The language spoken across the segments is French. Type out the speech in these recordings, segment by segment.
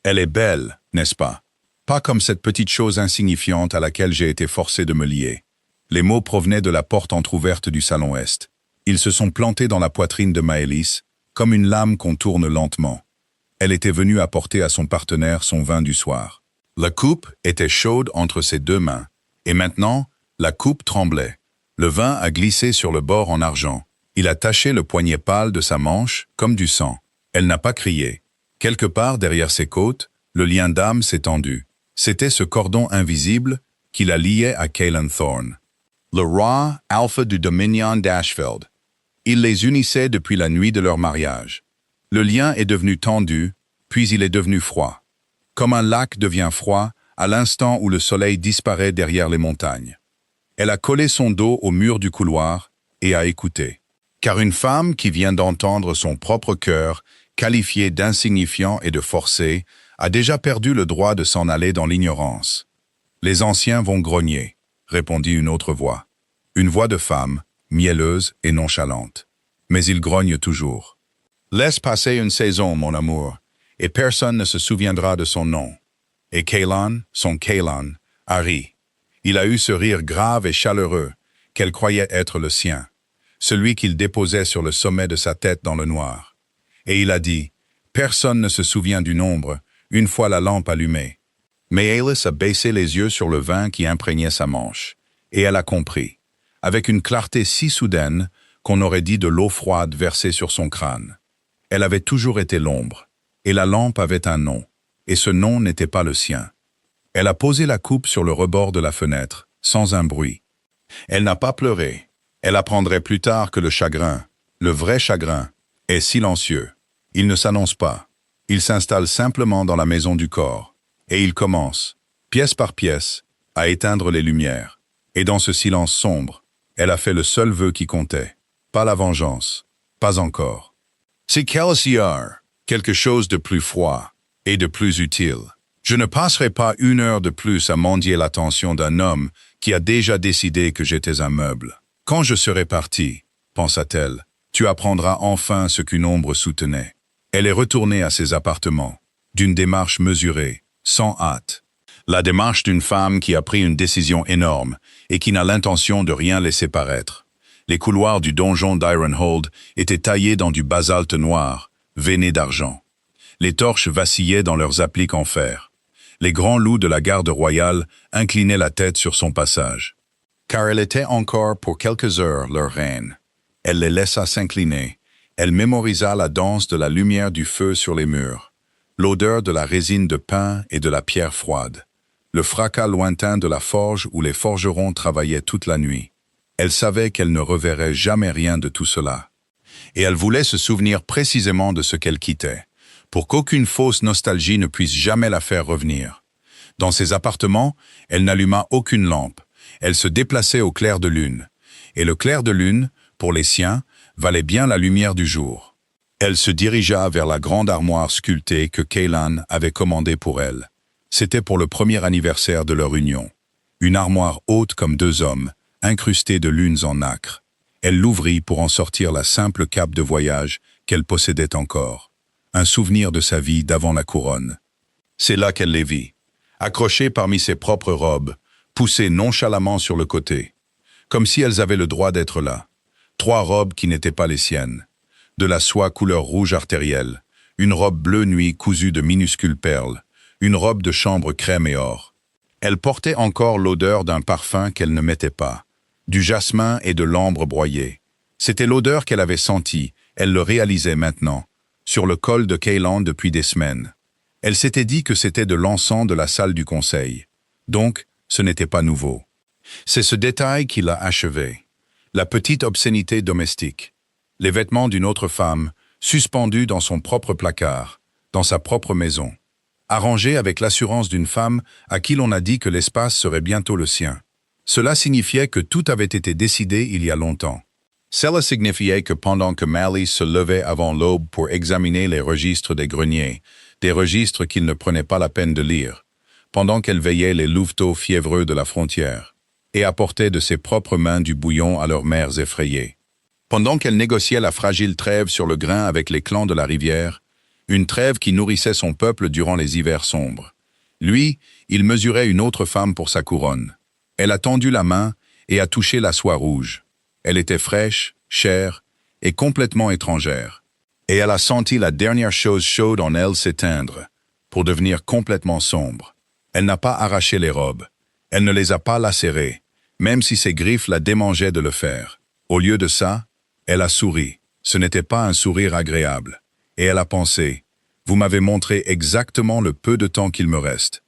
Elle est belle, n'est-ce pas? Pas comme cette petite chose insignifiante à laquelle j'ai été forcé de me lier. Les mots provenaient de la porte entr'ouverte du salon Est. Ils se sont plantés dans la poitrine de Maëlys, comme une lame qu'on tourne lentement. Elle était venue apporter à son partenaire son vin du soir. La coupe était chaude entre ses deux mains, et maintenant, la coupe tremblait. Le vin a glissé sur le bord en argent. Il a taché le poignet pâle de sa manche, comme du sang. Elle n'a pas crié. Quelque part derrière ses côtes, le lien d'âme s'est tendu. C'était ce cordon invisible qui la liait à Cailan Thorne. Le roi Alpha du Dominion d'Ashfield. Il les unissait depuis la nuit de leur mariage. Le lien est devenu tendu, puis il est devenu froid. Comme un lac devient froid à l'instant où le soleil disparaît derrière les montagnes. Elle a collé son dos au mur du couloir et a écouté. Car une femme qui vient d'entendre son propre cœur, qualifié d'insignifiant et de forcé, a déjà perdu le droit de s'en aller dans l'ignorance. Les anciens vont grogner, répondit une autre voix. Une voix de femme, mielleuse et nonchalante. Mais ils grognent toujours. Laisse passer une saison, mon amour, et personne ne se souviendra de son nom. Et Cailan, son Cailan, a ri. Il a eu ce rire grave et chaleureux, qu'elle croyait être le sien, celui qu'il déposait sur le sommet de sa tête dans le noir. Et il a dit, personne ne se souvient du nombre, une fois la lampe allumée. Maëlys a baissé les yeux sur le vin qui imprégnait sa manche, et elle a compris, avec une clarté si soudaine qu'on aurait dit de l'eau froide versée sur son crâne. Elle avait toujours été l'ombre, et la lampe avait un nom, et ce nom n'était pas le sien. Elle a posé la coupe sur le rebord de la fenêtre, sans un bruit. Elle n'a pas pleuré. Elle apprendrait plus tard que le chagrin, le vrai chagrin, est silencieux. Il ne s'annonce pas. Il s'installe simplement dans la maison du corps, et il commence, pièce par pièce, à éteindre les lumières. Et dans ce silence sombre, elle a fait le seul vœu qui comptait. Pas la vengeance. Pas encore. C'est Kelsiar, quelque chose de plus froid et de plus utile. Je ne passerai pas 1 heure de plus à mendier l'attention d'un homme qui a déjà décidé que j'étais un meuble. Quand je serai parti, pensa-t-elle, tu apprendras enfin ce qu'une ombre soutenait. Elle est retournée à ses appartements, d'une démarche mesurée, sans hâte. La démarche d'une femme qui a pris une décision énorme et qui n'a l'intention de rien laisser paraître. Les couloirs du donjon d'Ironhold étaient taillés dans du basalte noir, veiné d'argent. Les torches vacillaient dans leurs appliques en fer. Les grands loups de la garde royale inclinaient la tête sur son passage. Car elle était encore pour quelques heures leur reine. Elle les laissa s'incliner. Elle mémorisa la danse de la lumière du feu sur les murs, l'odeur de la résine de pin et de la pierre froide, le fracas lointain de la forge où les forgerons travaillaient toute la nuit. Elle savait qu'elle ne reverrait jamais rien de tout cela. Et elle voulait se souvenir précisément de ce qu'elle quittait, pour qu'aucune fausse nostalgie ne puisse jamais la faire revenir. Dans ses appartements, elle n'alluma aucune lampe. Elle se déplaçait au clair de lune. Et le clair de lune, pour les siens, valait bien la lumière du jour. Elle se dirigea vers la grande armoire sculptée que Cailan avait commandée pour elle. C'était pour le premier anniversaire de leur union. Une armoire haute comme 2 hommes, incrustée de lunes en nacre. Elle l'ouvrit pour en sortir la simple cape de voyage qu'elle possédait encore. Un souvenir de sa vie d'avant la couronne. C'est là qu'elle les vit, accrochées parmi ses propres robes, poussées nonchalamment sur le côté, comme si elles avaient le droit d'être là. 3 robes qui n'étaient pas les siennes. De la soie couleur rouge artérielle, une robe bleu nuit cousue de minuscules perles, une robe de chambre crème et or. Elle portait encore l'odeur d'un parfum qu'elle ne mettait pas, du jasmin et de l'ambre broyé. C'était l'odeur qu'elle avait sentie, elle le réalisait maintenant, sur le col de Cailan depuis des semaines. Elle s'était dit que c'était de l'encens de la salle du conseil. Donc, ce n'était pas nouveau. C'est ce détail qui l'a achevé. La petite obscénité domestique. Les vêtements d'une autre femme, suspendus dans son propre placard, dans sa propre maison. Arrangés avec l'assurance d'une femme à qui l'on a dit que l'espace serait bientôt le sien. Cela signifiait que tout avait été décidé il y a longtemps. Cela signifiait que pendant que Maëlys se levait avant l'aube pour examiner les registres des greniers, des registres qu'il ne prenait pas la peine de lire, pendant qu'elle veillait les louveteaux fiévreux de la frontière, et apportait de ses propres mains du bouillon à leurs mères effrayées. Pendant qu'elle négociait la fragile trêve sur le grain avec les clans de la rivière, une trêve qui nourrissait son peuple durant les hivers sombres. Lui, il mesurait une autre femme pour sa couronne. Elle a tendu la main et a touché la soie rouge. Elle était fraîche, chère et complètement étrangère. Et elle a senti la dernière chose chaude en elle s'éteindre, pour devenir complètement sombre. Elle n'a pas arraché les robes. Elle ne les a pas lacérées, même si ses griffes la démangeaient de le faire. Au lieu de ça, elle a souri. Ce n'était pas un sourire agréable. Et elle a pensé, « Vous m'avez montré exactement le peu de temps qu'il me reste. »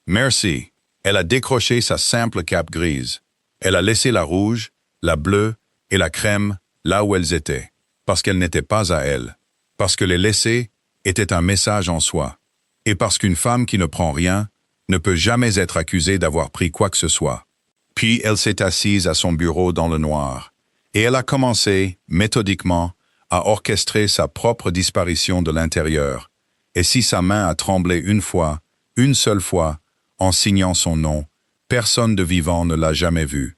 Merci. Elle a décroché sa simple cape grise. Elle a laissé la rouge, la bleue et la crème là où elles étaient, parce qu'elles n'étaient pas à elle. Parce que les laisser était un message en soi. Et parce qu'une femme qui ne prend rien ne peut jamais être accusée d'avoir pris quoi que ce soit. Puis elle s'est assise à son bureau dans le noir. Et elle a commencé, méthodiquement, à orchestrer sa propre disparition de l'intérieur. Et si sa main a tremblé une seule fois, en signant son nom, personne de vivant ne l'a jamais vue.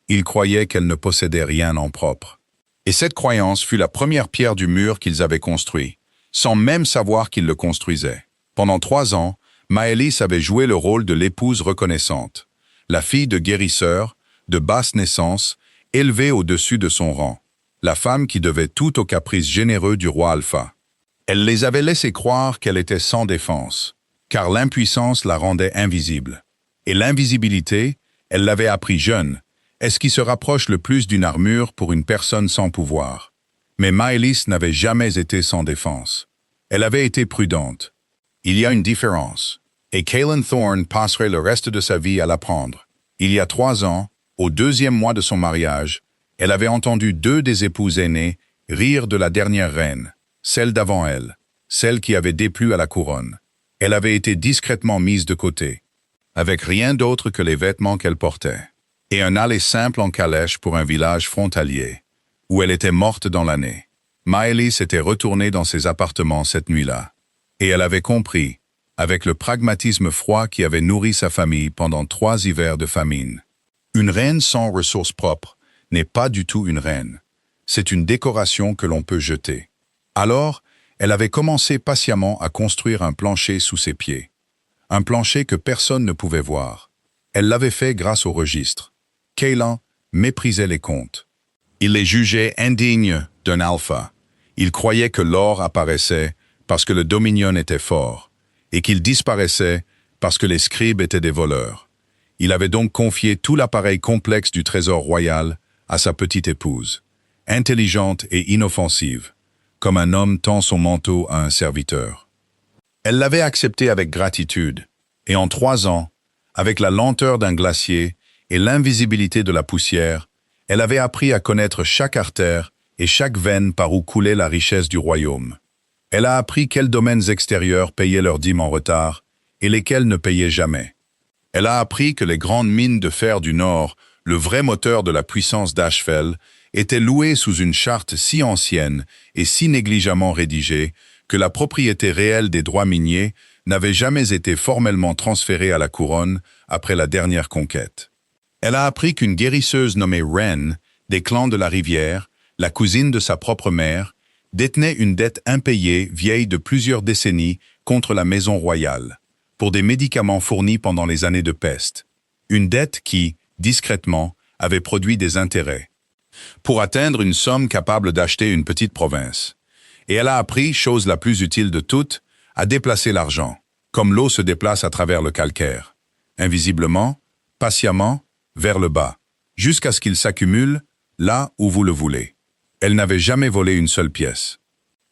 Il croyait qu'elle ne possédait rien en propre. Et cette croyance fut la première pierre du mur qu'ils avaient construit, sans même savoir qu'ils le construisaient. Pendant 3 ans, Maëlys avait joué le rôle de l'épouse reconnaissante, la fille de guérisseur, de basse naissance, élevée au-dessus de son rang, la femme qui devait tout au caprice généreux du roi Alpha. Elle les avait laissés croire qu'elle était sans défense, car l'impuissance la rendait invisible. Et l'invisibilité, elle l'avait appris jeune, est ce qui se rapproche le plus d'une armure pour une personne sans pouvoir. Mais Maëlys n'avait jamais été sans défense. Elle avait été prudente. Il y a une différence, et Caitlin Thorne passerait le reste de sa vie à l'apprendre. Il y a 3 ans, au 2e mois de son mariage, elle avait entendu 2 des épouses aînées rire de la dernière reine, celle d'avant elle, celle qui avait déplu à la couronne. Elle avait été discrètement mise de côté, avec rien d'autre que les vêtements qu'elle portait, et un aller simple en calèche pour un village frontalier, où elle était morte dans l'année. Maëlys était retournée dans ses appartements cette nuit-là, et elle avait compris, avec le pragmatisme froid qui avait nourri sa famille pendant 3 hivers de famine. Une reine sans ressources propres n'est pas du tout une reine. C'est une décoration que l'on peut jeter. Alors, elle avait commencé patiemment à construire un plancher sous ses pieds. Un plancher que personne ne pouvait voir. Elle l'avait fait grâce au registre. Caitlin méprisait les comptes. Il les jugeait indignes d'un alpha. Il croyait que l'or apparaissait parce que le Dominion était fort, et qu'il disparaissait parce que les scribes étaient des voleurs. Il avait donc confié tout l'appareil complexe du trésor royal à sa petite épouse, intelligente et inoffensive, comme un homme tend son manteau à un serviteur. Elle l'avait accepté avec gratitude, et en 3 ans, avec la lenteur d'un glacier et l'invisibilité de la poussière, elle avait appris à connaître chaque artère et chaque veine par où coulait la richesse du royaume. Elle a appris quels domaines extérieurs payaient leurs dîmes en retard et lesquels ne payaient jamais. Elle a appris que les grandes mines de fer du Nord, le vrai moteur de la puissance d'Ashfell, étaient louées sous une charte si ancienne et si négligemment rédigée que la propriété réelle des droits miniers n'avait jamais été formellement transférée à la couronne après la dernière conquête. Elle a appris qu'une guérisseuse nommée Wren, des clans de la rivière, la cousine de sa propre mère, détenait une dette impayée vieille de plusieurs décennies contre la maison royale, pour des médicaments fournis pendant les années de peste. Une dette qui, discrètement, avait produit des intérêts, pour atteindre une somme capable d'acheter une petite province. Et elle a appris, chose la plus utile de toutes, à déplacer l'argent, comme l'eau se déplace à travers le calcaire, invisiblement, patiemment, vers le bas, jusqu'à ce qu'il s'accumule là où vous le voulez. Elle n'avait jamais volé une seule pièce.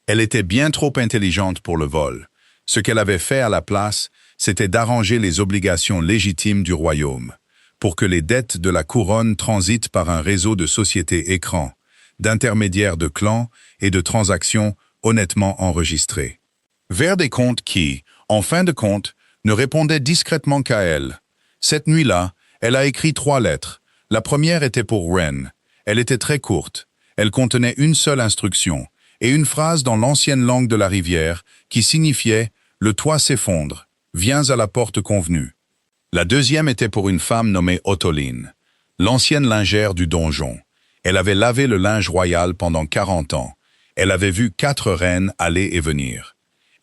Elle était bien trop intelligente pour le vol. Ce qu'elle avait fait à la place, c'était d'arranger les obligations légitimes du royaume, pour que les dettes de la couronne transitent par un réseau de sociétés écrans, d'intermédiaires de clans et de transactions honnêtement enregistrées. Vers des comptes qui, en fin de compte, ne répondaient discrètement qu'à elle. Cette nuit-là, elle a écrit 3 lettres. La première était pour Wren. Elle était très courte. Elle contenait une seule instruction et une phrase dans l'ancienne langue de la rivière qui signifiait « Le toit s'effondre, viens à la porte convenue ». La deuxième était pour une femme nommée Ottoline, l'ancienne lingère du donjon. Elle avait lavé le linge royal pendant 40 ans. Elle avait vu 4 reines aller et venir.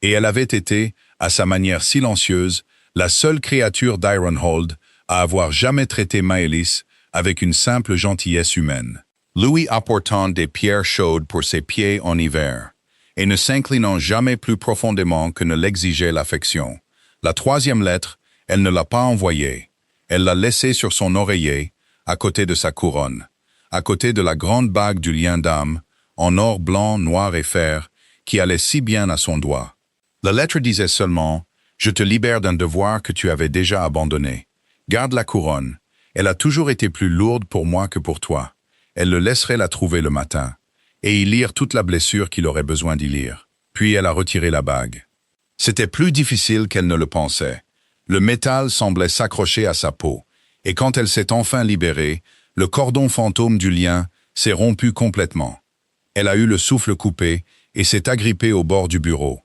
Et elle avait été, à sa manière silencieuse, la seule créature d'Ironhold à avoir jamais traité Maëlys avec une simple gentillesse humaine. Lui apportant des pierres chaudes pour ses pieds en hiver, et ne s'inclinant jamais plus profondément que ne l'exigeait l'affection. La troisième lettre, elle ne l'a pas envoyée. Elle l'a laissée sur son oreiller, à côté de sa couronne, à côté de la grande bague du lien d'âme, en or blanc, noir et fer, qui allait si bien à son doigt. La lettre disait seulement « Je te libère d'un devoir que tu avais déjà abandonné. Garde la couronne. Elle a toujours été plus lourde pour moi que pour toi. Elle le laisserait la trouver le matin, et y lire toute la blessure qu'il aurait besoin d'y lire. » Puis elle a retiré la bague. C'était plus difficile qu'elle ne le pensait. Le métal semblait s'accrocher à sa peau, et quand elle s'est enfin libérée, le cordon fantôme du lien s'est rompu complètement. Elle a eu le souffle coupé et s'est agrippée au bord du bureau.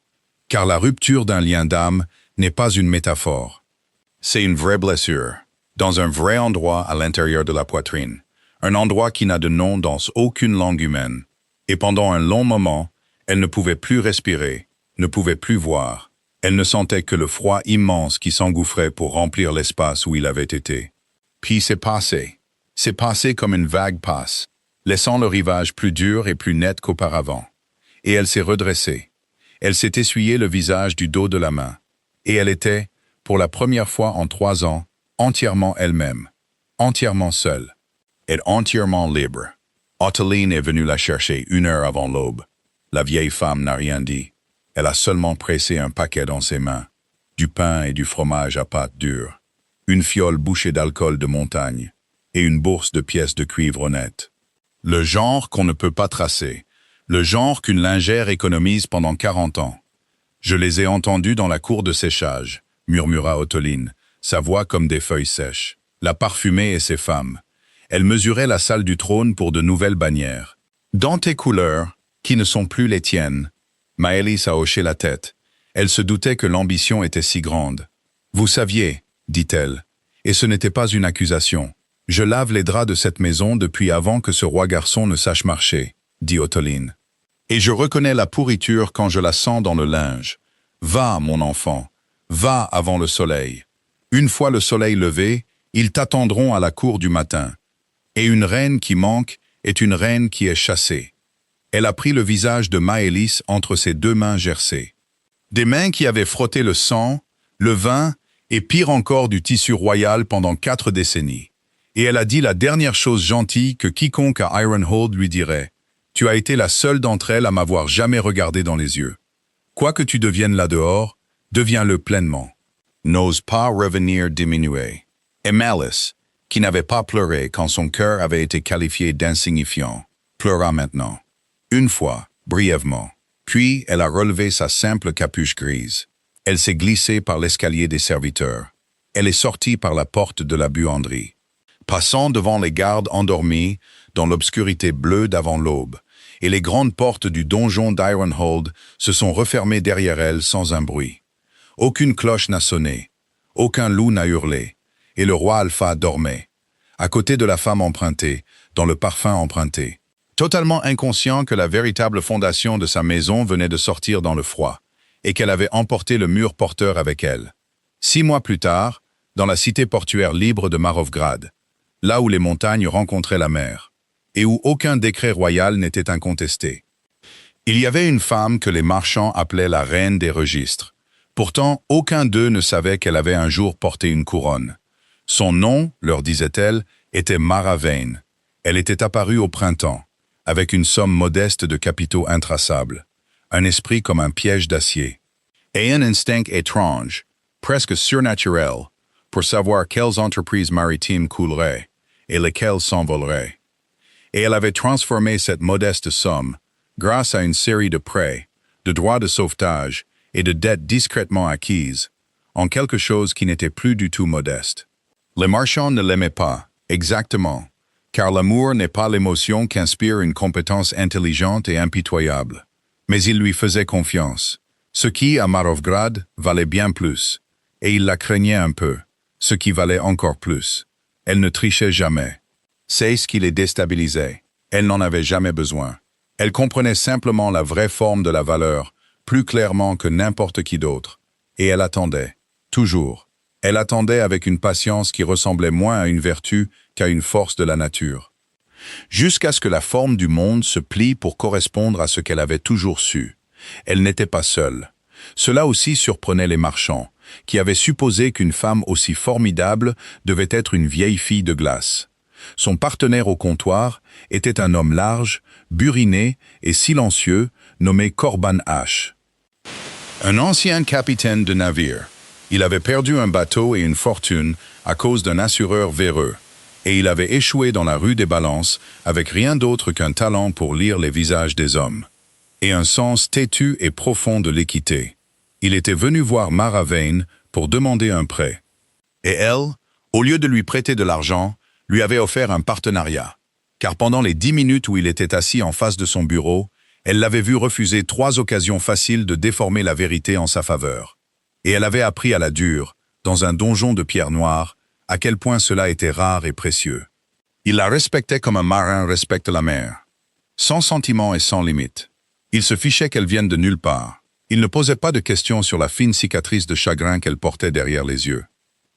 Car la rupture d'un lien d'âme n'est pas une métaphore. C'est une vraie blessure, dans un vrai endroit à l'intérieur de la poitrine, un endroit qui n'a de nom dans aucune langue humaine. Et pendant un long moment, elle ne pouvait plus respirer, ne pouvait plus voir. Elle ne sentait que le froid immense qui s'engouffrait pour remplir l'espace où il avait été. Puis c'est passé comme une vague passe, laissant le rivage plus dur et plus net qu'auparavant. Et elle s'est redressée. Elle s'est essuyé le visage du dos de la main. Et elle était, pour la première fois en 3 ans, entièrement elle-même, entièrement seule, et entièrement libre. Ottoline est venue la chercher 1 heure avant l'aube. La vieille femme n'a rien dit. Elle a seulement pressé un paquet dans ses mains, du pain et du fromage à pâte dure, une fiole bouchée d'alcool de montagne et une bourse de pièces de cuivre honnêtes. Le genre qu'on ne peut pas tracer, le genre qu'une lingère économise pendant 40 ans. Je les ai entendus dans la cour de séchage, murmura Ottoline, sa voix comme des feuilles sèches. La parfumée et ses femmes. Elle mesurait la salle du trône pour de nouvelles bannières. Dans tes couleurs, qui ne sont plus les tiennes. Maëlys a hoché la tête. Elle se doutait que l'ambition était si grande. Vous saviez, dit-elle, et ce n'était pas une accusation. Je lave les draps de cette maison depuis avant que ce roi garçon ne sache marcher, dit Ottoline. Et je reconnais la pourriture quand je la sens dans le linge. Va, mon enfant, va avant le soleil. Une fois le soleil levé, ils t'attendront à la cour du matin. Et une reine qui manque est une reine qui est chassée. Elle a pris le visage de Maëlys entre ses 2 mains gercées. Des mains qui avaient frotté le sang, le vin et pire encore du tissu royal pendant 4 décennies. Et elle a dit la dernière chose gentille que quiconque à Ironhold lui dirait. Tu as été la seule d'entre elles à m'avoir jamais regardé dans les yeux. Quoi que tu deviennes là dehors, deviens-le pleinement. N'ose pas revenir diminuer. Et Malice, qui n'avait pas pleuré quand son cœur avait été qualifié d'insignifiant, pleura maintenant. Une fois, brièvement. Puis elle a relevé sa simple capuche grise. Elle s'est glissée par l'escalier des serviteurs. Elle est sortie par la porte de la buanderie. Passant devant les gardes endormis dans l'obscurité bleue d'avant l'aube, et les grandes portes du donjon d'Ironhold se sont refermées derrière elle sans un bruit. Aucune cloche n'a sonné, aucun loup n'a hurlé, et le roi Alpha dormait, à côté de la femme empruntée, dans le parfum emprunté. Totalement inconscient que la véritable fondation de sa maison venait de sortir dans le froid, et qu'elle avait emporté le mur porteur avec elle. 6 mois plus tard, dans la cité portuaire libre de Marovgrad, là où les montagnes rencontraient la mer, et où aucun décret royal n'était incontesté. Il y avait une femme que les marchands appelaient la reine des registres. Pourtant, aucun d'eux ne savait qu'elle avait un jour porté une couronne. Son nom, leur disait-elle, était Mara Vane. Elle était apparue au printemps, avec une somme modeste de capitaux intraçables, un esprit comme un piège d'acier, et un instinct étrange, presque surnaturel, pour savoir quelles entreprises maritimes couleraient et lesquelles s'envoleraient. Et elle avait transformé cette modeste somme, grâce à une série de prêts, de droits de sauvetage et de dettes discrètement acquises, en quelque chose qui n'était plus du tout modeste. Les marchands ne l'aimaient pas, exactement, car l'amour n'est pas l'émotion qu'inspire une compétence intelligente et impitoyable. Mais ils lui faisaient confiance, ce qui, à Marovgrad, valait bien plus, et il la craignait un peu, ce qui valait encore plus. Elle ne trichait jamais. C'est ce qui les déstabilisait. Elle n'en avait jamais besoin. Elle comprenait simplement la vraie forme de la valeur, plus clairement que n'importe qui d'autre. Et elle attendait. Toujours. Elle attendait avec une patience qui ressemblait moins à une vertu qu'à une force de la nature. Jusqu'à ce que la forme du monde se plie pour correspondre à ce qu'elle avait toujours su. Elle n'était pas seule. Cela aussi surprenait les marchands, qui avaient supposé qu'une femme aussi formidable devait être une vieille fille de glace. Son partenaire au comptoir était un homme large, buriné et silencieux, nommé Corban H. Un ancien capitaine de navire. Il avait perdu un bateau et une fortune à cause d'un assureur véreux, et il avait échoué dans la rue des Balances avec rien d'autre qu'un talent pour lire les visages des hommes, et un sens têtu et profond de l'équité. Il était venu voir Mara Vane pour demander un prêt. Et elle, au lieu de lui prêter de l'argent, lui avait offert un partenariat. Car pendant les 10 minutes où il était assis en face de son bureau, elle l'avait vu refuser 3 occasions faciles de déformer la vérité en sa faveur. Et elle avait appris à la dure, dans un donjon de pierre noire, à quel point cela était rare et précieux. Il la respectait comme un marin respecte la mer. Sans sentiment et sans limite. Il se fichait qu'elle vienne de nulle part. Il ne posait pas de questions sur la fine cicatrice de chagrin qu'elle portait derrière les yeux.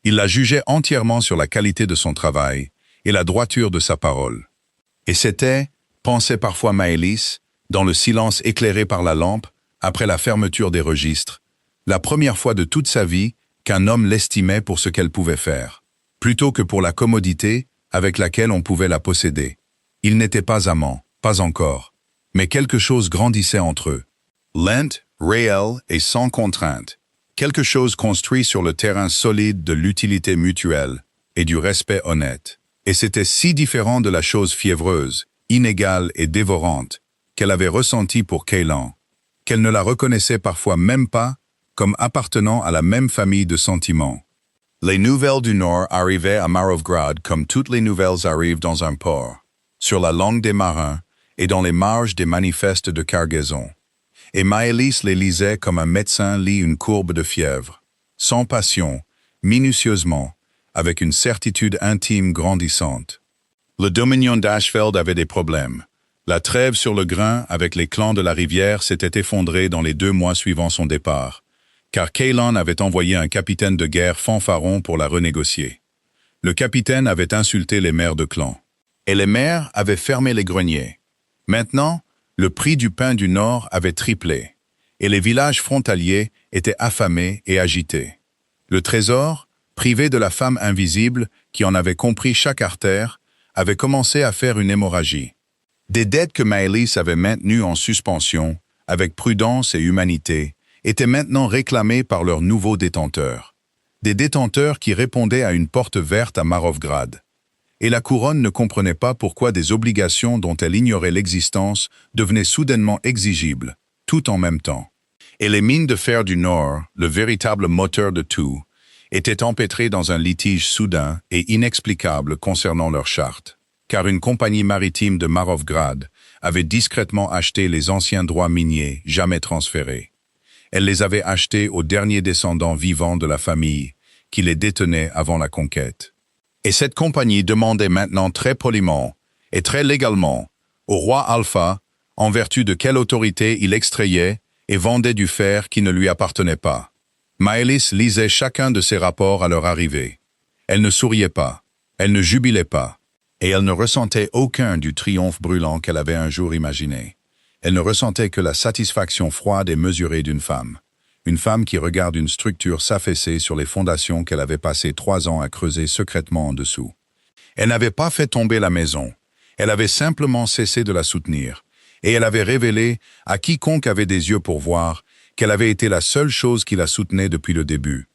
Il la jugeait entièrement sur la qualité de son travail et la droiture de sa parole. Et c'était, pensait parfois Maëlys, dans le silence éclairé par la lampe, après la fermeture des registres, la première fois de toute sa vie qu'un homme l'estimait pour ce qu'elle pouvait faire, plutôt que pour la commodité avec laquelle on pouvait la posséder. Ils n'étaient pas amants, pas encore, mais quelque chose grandissait entre eux. Lent, réel et sans contrainte. Quelque chose construit sur le terrain solide de l'utilité mutuelle et du respect honnête. Et c'était si différent de la chose fiévreuse, inégale et dévorante qu'elle avait ressentie pour Ceylan, qu'elle ne la reconnaissait parfois même pas comme appartenant à la même famille de sentiments. Les nouvelles du Nord arrivaient à Marovgrad comme toutes les nouvelles arrivent dans un port, sur la langue des marins et dans les marges des manifestes de cargaison. Et Maëlys les lisait comme un médecin lit une courbe de fièvre, sans passion, minutieusement, avec une certitude intime grandissante. Le dominion d'Ashfeld avait des problèmes. La trêve sur le grain avec les clans de la rivière s'était effondrée dans les 2 mois suivant son départ, car Ceylan avait envoyé un capitaine de guerre fanfaron pour la renégocier. Le capitaine avait insulté les maires de clan, et les maires avaient fermé les greniers. Maintenant, le prix du pain du Nord avait triplé, et les villages frontaliers étaient affamés et agités. Le trésor, privé de la femme invisible qui en avait compris chaque artère, avait commencé à faire une hémorragie. Des dettes que Maëlys avait maintenues en suspension, avec prudence et humanité, étaient maintenant réclamées par leurs nouveaux détenteurs. Des détenteurs qui répondaient à une porte verte à Marovgrad. Et la couronne ne comprenait pas pourquoi des obligations dont elle ignorait l'existence devenaient soudainement exigibles, tout en même temps. Et les mines de fer du Nord, le véritable moteur de tout, étaient empêtrées dans un litige soudain et inexplicable concernant leur charte, car une compagnie maritime de Marovgrad avait discrètement acheté les anciens droits miniers jamais transférés. Elle les avait achetés aux derniers descendants vivants de la famille, qui les détenaient avant la conquête. Et cette compagnie demandait maintenant très poliment et très légalement au roi Alpha, en vertu de quelle autorité il extrayait et vendait du fer qui ne lui appartenait pas. Maëlys lisait chacun de ces rapports à leur arrivée. Elle ne souriait pas, elle ne jubilait pas, et elle ne ressentait aucun du triomphe brûlant qu'elle avait un jour imaginé. Elle ne ressentait que la satisfaction froide et mesurée d'une femme. Une femme qui regarde une structure s'affaisser sur les fondations qu'elle avait passé 3 ans à creuser secrètement en dessous. Elle n'avait pas fait tomber la maison, elle avait simplement cessé de la soutenir, et elle avait révélé à quiconque avait des yeux pour voir qu'elle avait été la seule chose qui la soutenait depuis le début.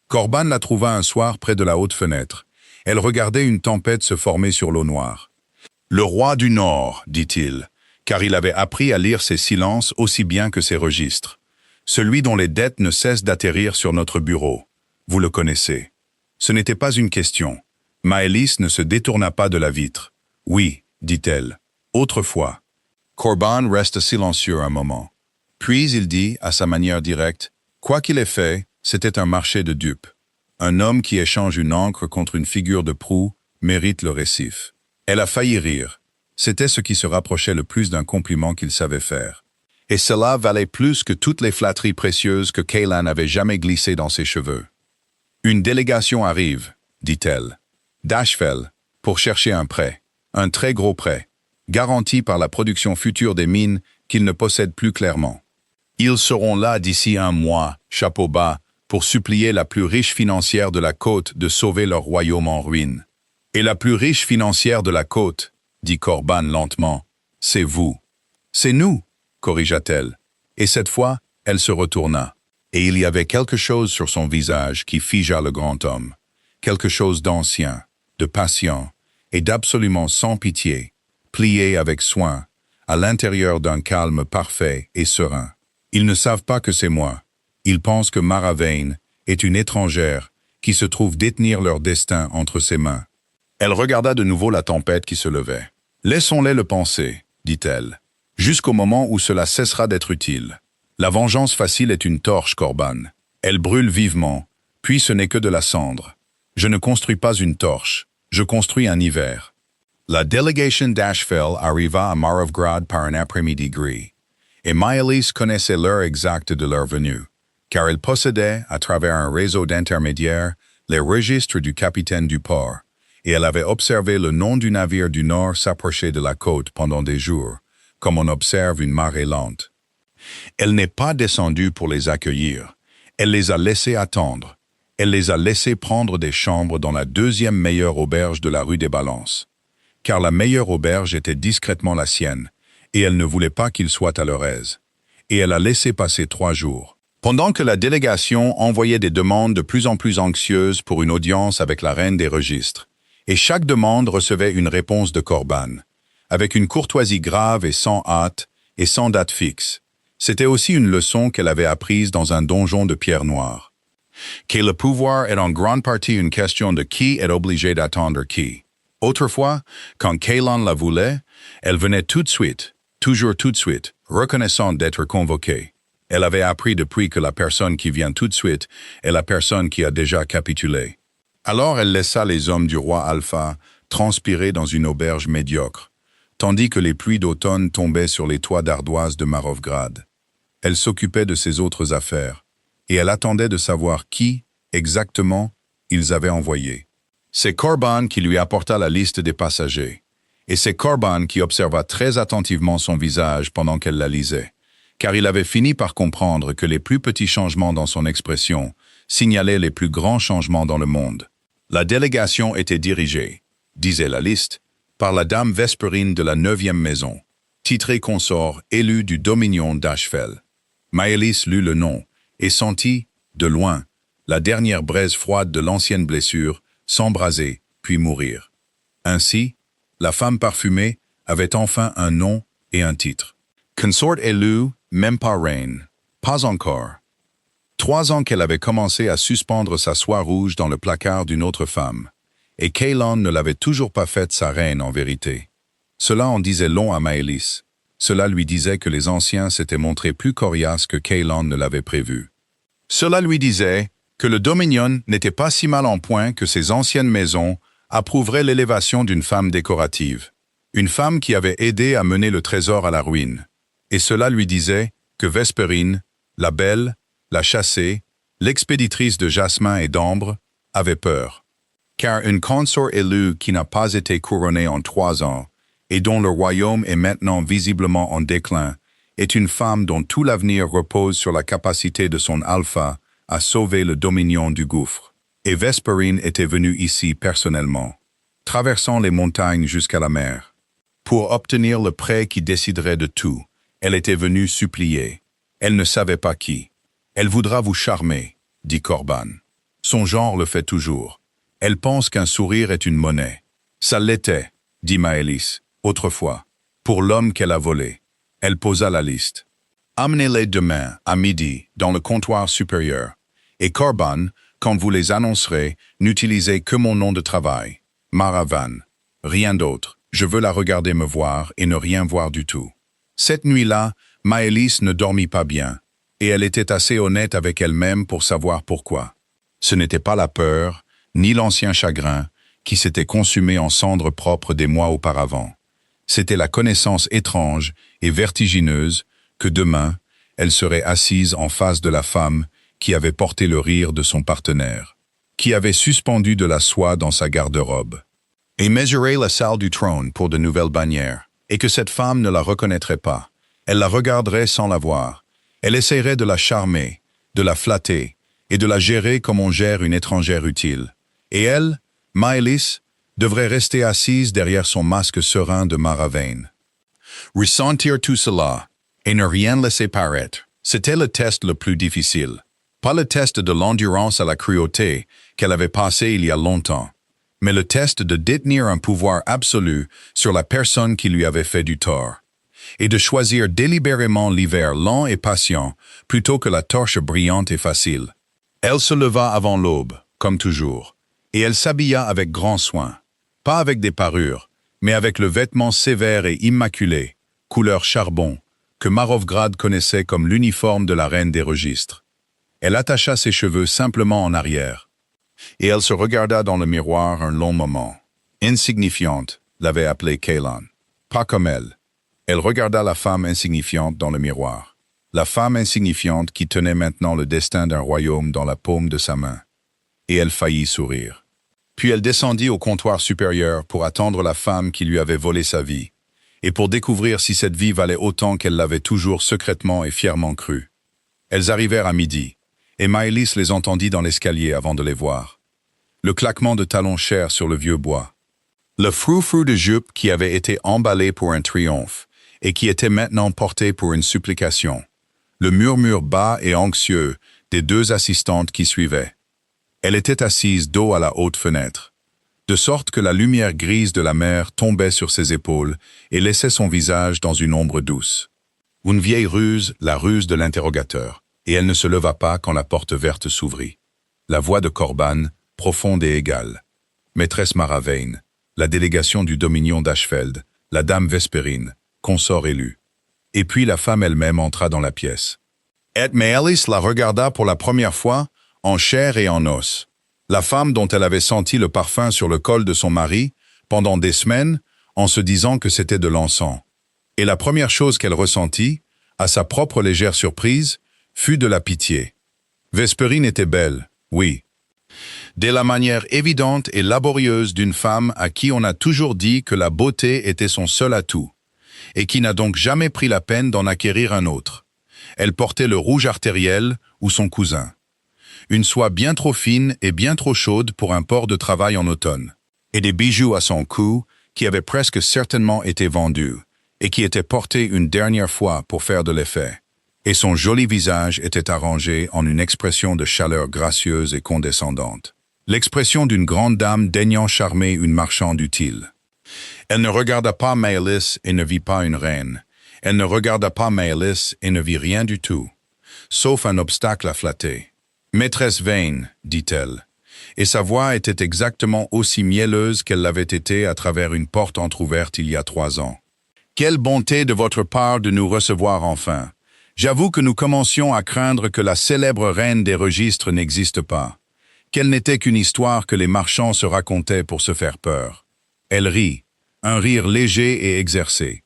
Corban la trouva un soir près de la haute fenêtre. Elle regardait une tempête se former sur l'eau noire. « Le roi du Nord, dit-il, car il avait appris à lire ses silences aussi bien que ses registres. Celui dont les dettes ne cessent d'atterrir sur notre bureau. Vous le connaissez. Ce n'était pas une question. Maëlys ne se détourna pas de la vitre. Oui, dit-elle. Autrefois. Corban resta silencieux un moment. Puis il dit, à sa manière directe, quoi qu'il ait fait, c'était un marché de dupes. Un homme qui échange une encre contre une figure de proue mérite le récif. Elle a failli rire. C'était ce qui se rapprochait le plus d'un compliment qu'il savait faire. Et cela valait plus que toutes les flatteries précieuses que Kaylan avait jamais glissées dans ses cheveux. Une délégation arrive, dit-elle, d'Ashfell, pour chercher un prêt, un très gros prêt, garanti par la production future des mines qu'ils ne possèdent plus clairement. Ils seront là d'ici un mois, chapeau bas, pour supplier la plus riche financière de la côte de sauver leur royaume en ruine. Et la plus riche financière de la côte, dit Corban lentement, c'est vous. C'est nous, corrigea-t-elle. Et cette fois, elle se retourna. Et il y avait quelque chose sur son visage qui figea le grand homme. Quelque chose d'ancien, de patient et d'absolument sans pitié, plié avec soin, à l'intérieur d'un calme parfait et serein. Ils ne savent pas que c'est moi. Ils pensent que Mara Vane est une étrangère qui se trouve détenir leur destin entre ses mains. Elle regarda de nouveau la tempête qui se levait. « Laissons-les le penser, dit-elle, jusqu'au moment où cela cessera d'être utile. La vengeance facile est une torche, Corban. Elle brûle vivement, puis ce n'est que de la cendre. Je ne construis pas une torche, je construis un hiver. » La délégation d'Ashfell arriva à Marovgrad par un après-midi gris, et Maëlys connaissait l'heure exacte de leur venue, car elle possédait, à travers un réseau d'intermédiaires, les registres du capitaine du port, et elle avait observé le nom du navire du Nord s'approcher de la côte pendant des jours, comme on observe une marée lente. Elle n'est pas descendue pour les accueillir, elle les a laissés attendre, elle les a laissés prendre des chambres dans la deuxième meilleure auberge de la rue des Balances, car la meilleure auberge était discrètement la sienne, et elle ne voulait pas qu'ils soient à leur aise. Et elle a laissé passer 3 jours. Pendant que la délégation envoyait des demandes de plus en plus anxieuses pour une audience avec la reine des registres, et chaque demande recevait une réponse de Corban, avec une courtoisie grave et sans hâte, et sans date fixe. C'était aussi une leçon qu'elle avait apprise dans un donjon de pierre noire. Que le pouvoir est en grande partie une question de qui est obligé d'attendre qui. Autrefois, quand Kaylan la voulait, elle venait tout de suite, toujours tout de suite, reconnaissante d'être convoquée. Elle avait appris depuis que la personne qui vient tout de suite est la personne qui a déjà capitulé. Alors elle laissa les hommes du roi Alpha transpirer dans une auberge médiocre, tandis que les pluies d'automne tombaient sur les toits d'ardoise de Marovgrad. Elle s'occupait de ses autres affaires, et elle attendait de savoir qui, exactement, ils avaient envoyé. C'est Corban qui lui apporta la liste des passagers, et c'est Corban qui observa très attentivement son visage pendant qu'elle la lisait, car il avait fini par comprendre que les plus petits changements dans son expression signalaient les plus grands changements dans le monde. La délégation était dirigée, disait la liste, par la dame Vesperine de la 9e maison, titrée consort élue du dominion d'Ashfell. Maëlys lut le nom et sentit, de loin, la dernière braise froide de l'ancienne blessure s'embraser puis mourir. Ainsi, la femme parfumée avait enfin un nom et un titre. Consort élue, même pas reine. Pas encore. 3 ans qu'elle avait commencé à suspendre sa soie rouge dans le placard d'une autre femme, et Kaylan ne l'avait toujours pas faite sa reine en vérité. Cela en disait long à Maëlys. Cela lui disait que les anciens s'étaient montrés plus coriaces que Kaylan ne l'avait prévu. Cela lui disait que le Dominion n'était pas si mal en point que ses anciennes maisons approuveraient l'élévation d'une femme décorative, une femme qui avait aidé à mener le trésor à la ruine. Et cela lui disait que Vesperine, la belle, la chassée, l'expéditrice de jasmin et d'ambre, avait peur. Car une consort élue qui n'a pas été couronnée en 3 ans, et dont le royaume est maintenant visiblement en déclin, est une femme dont tout l'avenir repose sur la capacité de son alpha à sauver le dominion du gouffre. Et Vesperine était venue ici personnellement, traversant les montagnes jusqu'à la mer. Pour obtenir le prêt qui déciderait de tout, elle était venue supplier. Elle ne savait pas qui. Elle voudra vous charmer, dit Corban. Son genre le fait toujours. Elle pense qu'un sourire est une monnaie. Ça l'était, dit Maëlys, autrefois, pour l'homme qu'elle a volé. Elle posa la liste. Amenez-les demain, à midi, dans le comptoir supérieur. Et Corban, quand vous les annoncerez, n'utilisez que mon nom de travail. Mara Vane. Rien d'autre. Je veux la regarder me voir et ne rien voir du tout. Cette nuit-là, Maëlys ne dormit pas bien, et elle était assez honnête avec elle-même pour savoir pourquoi. Ce n'était pas la peur, ni l'ancien chagrin, qui s'était consumé en cendres propres des mois auparavant. C'était la connaissance étrange et vertigineuse que demain, elle serait assise en face de la femme qui avait porté le rire de son partenaire, qui avait suspendu de la soie dans sa garde-robe, et mesuré la salle du trône pour de nouvelles bannières, et que cette femme ne la reconnaîtrait pas. Elle la regarderait sans la voir. Elle essaierait de la charmer, de la flatter, et de la gérer comme on gère une étrangère utile. Et elle, Maëlys, devrait rester assise derrière son masque serein de Maravain. Ressentir tout cela, et ne rien laisser paraître, c'était le test le plus difficile. Pas le test de l'endurance à la cruauté qu'elle avait passé il y a longtemps, mais le test de détenir un pouvoir absolu sur la personne qui lui avait fait du tort, et de choisir délibérément l'hiver lent et patient plutôt que la torche brillante et facile. Elle se leva avant l'aube, comme toujours, et elle s'habilla avec grand soin, pas avec des parures, mais avec le vêtement sévère et immaculé, couleur charbon, que Marovgrad connaissait comme l'uniforme de la reine des registres. Elle attacha ses cheveux simplement en arrière, et elle se regarda dans le miroir un long moment. Insignifiante, l'avait appelée Kaylan. Pas comme elle. Elle regarda la femme insignifiante dans le miroir. La femme insignifiante qui tenait maintenant le destin d'un royaume dans la paume de sa main. Et elle faillit sourire. Puis elle descendit au comptoir supérieur pour attendre la femme qui lui avait volé sa vie, et pour découvrir si cette vie valait autant qu'elle l'avait toujours secrètement et fièrement cru. Elles arrivèrent à midi, et Maëlys les entendit dans l'escalier avant de les voir. Le claquement de talons chers sur le vieux bois. Le frou-frou de jupe qui avait été emballé pour un triomphe, et qui était maintenant porté pour une supplication. Le murmure bas et anxieux des deux assistantes qui suivaient. Elle était assise dos à la haute fenêtre, de sorte que la lumière grise de la mer tombait sur ses épaules et laissait son visage dans une ombre douce. Une vieille ruse, la ruse de l'interrogateur, et elle ne se leva pas quand la porte verte s'ouvrit. La voix de Corban, profonde et égale. Maîtresse Maravain, la délégation du dominion d'Ashfeld, la dame Vespérine, consort élu. Et puis la femme elle-même entra dans la pièce. Et Maëlys la regarda pour la première fois, en chair et en os. La femme dont elle avait senti le parfum sur le col de son mari, pendant des semaines, en se disant que c'était de l'encens. Et la première chose qu'elle ressentit, à sa propre légère surprise, fut de la pitié. Vespérine était belle, oui. De la manière évidente et laborieuse d'une femme à qui on a toujours dit que la beauté était son seul atout, et qui n'a donc jamais pris la peine d'en acquérir un autre. Elle portait le rouge artériel ou son cousin. Une soie bien trop fine et bien trop chaude pour un port de travail en automne, et des bijoux à son cou qui avaient presque certainement été vendus, et qui étaient portés une dernière fois pour faire de l'effet. Et son joli visage était arrangé en une expression de chaleur gracieuse et condescendante. L'expression d'une grande dame daignant charmer une marchande utile. Elle ne regarda pas Maëlys et ne vit pas une reine. Elle ne regarda pas Maëlys et ne vit rien du tout, sauf un obstacle à flatter. « Maîtresse Vane, dit-elle, et sa voix était exactement aussi mielleuse qu'elle l'avait été à travers une porte entr'ouverte il y a 3 ans. Quelle bonté de votre part de nous recevoir enfin. J'avoue que nous commencions à craindre que la célèbre reine des registres n'existe pas, qu'elle n'était qu'une histoire que les marchands se racontaient pour se faire peur. » Elle rit, un rire léger et exercé,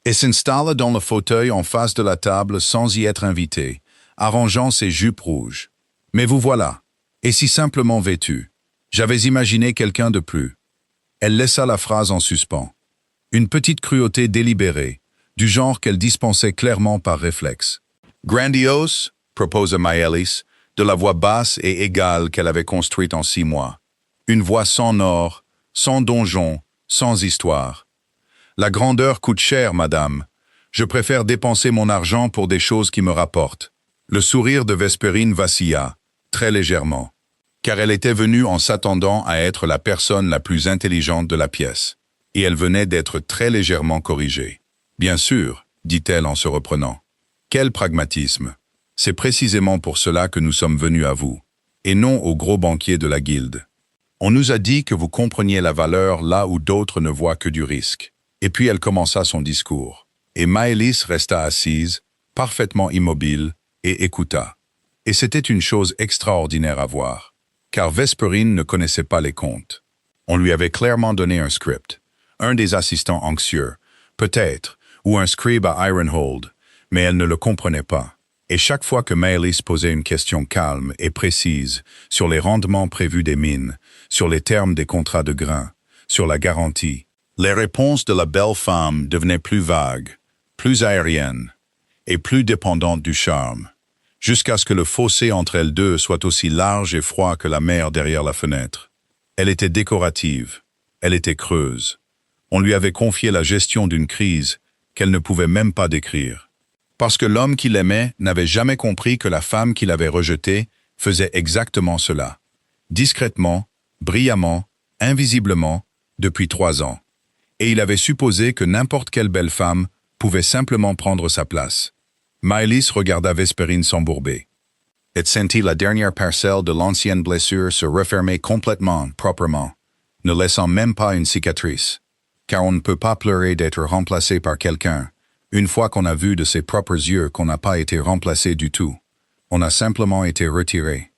et s'installe dans le fauteuil en face de la table sans y être invitée, arrangeant ses jupes rouges. « Mais vous voilà, et si simplement vêtue. J'avais imaginé quelqu'un de plus. » Elle laissa la phrase en suspens. Une petite cruauté délibérée, du genre qu'elle dispensait clairement par réflexe. « Grandiose » proposa Maëlys, de la voix basse et égale qu'elle avait construite en 6 mois. Une voix sans or, sans donjon, sans histoire. « La grandeur coûte cher, madame. Je préfère dépenser mon argent pour des choses qui me rapportent. » Le sourire de Vespérine vacilla, très légèrement, car elle était venue en s'attendant à être la personne la plus intelligente de la pièce, et elle venait d'être très légèrement corrigée. « Bien sûr, dit-elle en se reprenant. Quel pragmatisme! C'est précisément pour cela que nous sommes venus à vous, et non au gros banquier de la guilde. On nous a dit que vous compreniez la valeur là où d'autres ne voient que du risque. » Et puis elle commença son discours, et Maëlys resta assise, parfaitement immobile, et écouta. Et c'était une chose extraordinaire à voir, car Vespérine ne connaissait pas les contes. On lui avait clairement donné un script, un des assistants anxieux, peut-être, ou un scribe à Ironhold, mais elle ne le comprenait pas. Et chaque fois que Maëlys posait une question calme et précise sur les rendements prévus des mines, sur les termes des contrats de grains, sur la garantie, les réponses de la belle femme devenaient plus vagues, plus aériennes et plus dépendantes du charme, jusqu'à ce que le fossé entre elles deux soit aussi large et froid que la mer derrière la fenêtre. Elle était décorative, elle était creuse. On lui avait confié la gestion d'une crise qu'elle ne pouvait même pas décrire. Parce que l'homme qui l'aimait n'avait jamais compris que la femme qu'il avait rejetée faisait exactement cela. Discrètement, brillamment, invisiblement, depuis 3 ans. Et il avait supposé que n'importe quelle belle femme pouvait simplement prendre sa place. Maëlys regarda Vespérine s'embourber. Elle sentit la dernière parcelle de l'ancienne blessure se refermer complètement, proprement, ne laissant même pas une cicatrice. Car on ne peut pas pleurer d'être remplacé par quelqu'un, une fois qu'on a vu de ses propres yeux qu'on n'a pas été remplacé du tout. On a simplement été retiré.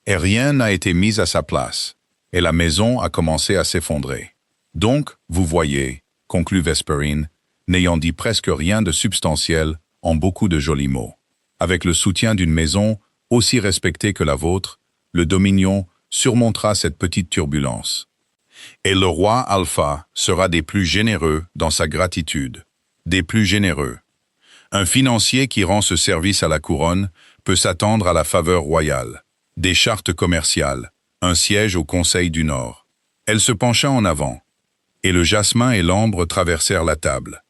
Et rien n'a été mis à sa place. Et la maison a commencé à s'effondrer. Donc, vous voyez, conclut Vespérine, n'ayant dit presque rien de substantiel en beaucoup de jolis mots. Avec le soutien d'une maison aussi respectée que la vôtre, le Dominion surmontera cette petite turbulence. Et le roi Alpha sera des plus généreux dans sa gratitude, des plus généreux. Un financier qui rend ce service à la couronne peut s'attendre à la faveur royale, des chartes commerciales, un siège au Conseil du Nord. Elle se pencha en avant, et le jasmin et l'ambre traversèrent la table.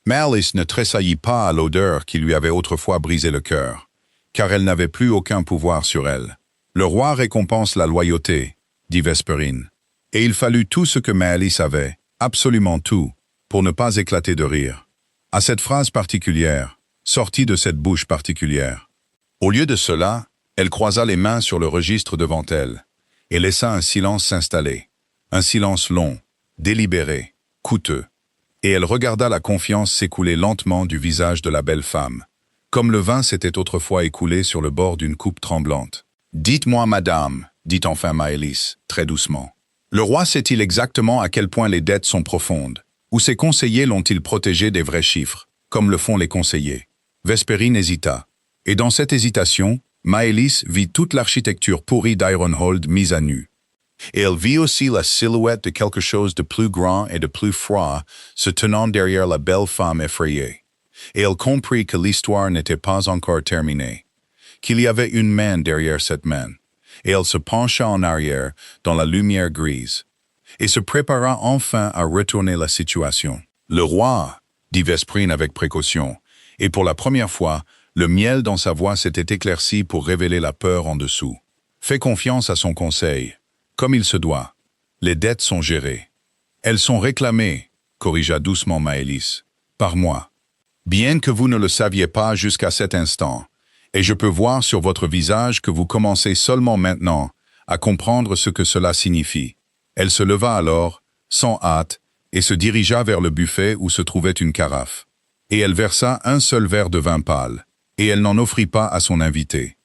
Maëlys ne tressaillit pas à l'odeur qui lui avait autrefois brisé le cœur, car elle n'avait plus aucun pouvoir sur elle. Le roi récompense la loyauté, dit Vespérine. Et il fallut tout ce que Maëlys avait, absolument tout, pour ne pas éclater de rire. À cette phrase particulière, sortie de cette bouche particulière. Au lieu de cela, elle croisa les mains sur le registre devant elle, et laissa un silence s'installer. Un silence long, délibéré, coûteux. Et elle regarda la confiance s'écouler lentement du visage de la belle femme, comme le vin s'était autrefois écoulé sur le bord d'une coupe tremblante. « Dites-moi, madame, dit enfin Maëlys, très doucement. Le roi sait-il exactement à quel point les dettes sont profondes? Ou ses conseillers l'ont-ils protégé des vrais chiffres, comme le font les conseillers ?» Vespérine hésita. Et dans cette hésitation, Maëlys vit toute l'architecture pourrie d'Ironhold mise à nu. Et elle vit aussi la silhouette de quelque chose de plus grand et de plus froid se tenant derrière la belle femme effrayée. Et elle comprit que l'histoire n'était pas encore terminée, qu'il y avait une main derrière cette main. Et elle se pencha en arrière dans la lumière grise, et se prépara enfin à retourner la situation. « Le roi, dit Vespérine avec précaution, et pour la première fois, le miel dans sa voix s'était éclairci pour révéler la peur en dessous. Fais confiance à son conseil. Comme il se doit. Les dettes sont gérées. Elles sont réclamées, corrigea doucement Maëlys, par moi. Bien que vous ne le saviez pas jusqu'à cet instant, et je peux voir sur votre visage que vous commencez seulement maintenant à comprendre ce que cela signifie. Elle se leva alors, sans hâte, et se dirigea vers le buffet où se trouvait une carafe. Et elle versa un seul verre de vin pâle, et elle n'en offrit pas à son invité.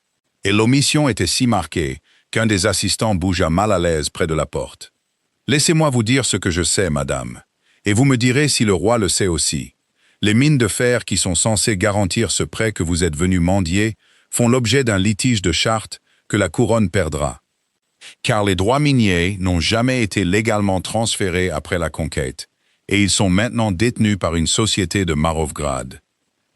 Et l'omission était si marquée qu'un des assistants bougea mal à l'aise près de la porte. « Laissez-moi vous dire ce que je sais, madame, et vous me direz si le roi le sait aussi. Les mines de fer qui sont censées garantir ce prêt que vous êtes venu mendier font l'objet d'un litige de charte que la couronne perdra. Car les droits miniers n'ont jamais été légalement transférés après la conquête, et ils sont maintenant détenus par une société de Marovgrad.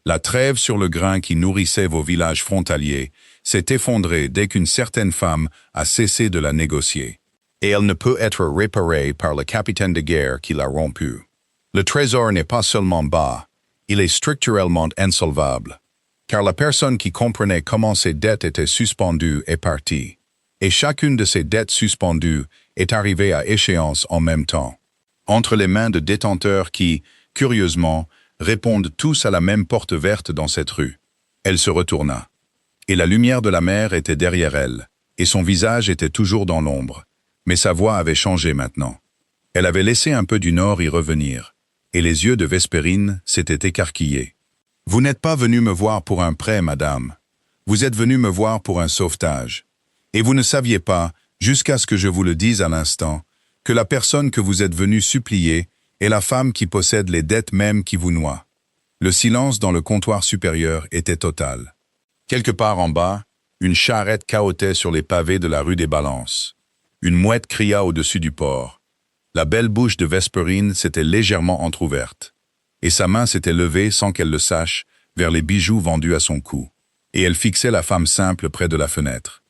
La trêve sur le grain qui nourrissait vos villages frontaliers s'est effondrée dès qu'une certaine femme a cessé de la négocier. Et elle ne peut être réparée par le capitaine de guerre qui l'a rompue. Le trésor n'est pas seulement bas, il est structurellement insolvable. Car la personne qui comprenait comment ces dettes étaient suspendues est partie. Et chacune de ces dettes suspendues est arrivée à échéance en même temps. Entre les mains de détenteurs qui, curieusement, répondent tous à la même porte verte dans cette rue. Elle se retourna. Et la lumière de la mer était derrière elle, et son visage était toujours dans l'ombre. Mais sa voix avait changé maintenant. Elle avait laissé un peu du nord y revenir, et les yeux de Vespérine s'étaient écarquillés. « Vous n'êtes pas venu me voir pour un prêt, madame. Vous êtes venu me voir pour un sauvetage. Et vous ne saviez pas, jusqu'à ce que je vous le dise à l'instant, que la personne que vous êtes venu supplier est la femme qui possède les dettes mêmes qui vous noient. Le silence dans le comptoir supérieur était total. Quelque part en bas, une charrette cahotait sur les pavés de la rue des Balances. Une mouette cria au-dessus du port. La belle bouche de Vesperine s'était légèrement entr'ouverte, et sa main s'était levée sans qu'elle le sache vers les bijoux vendus à son cou, et elle fixait la femme simple près de la fenêtre.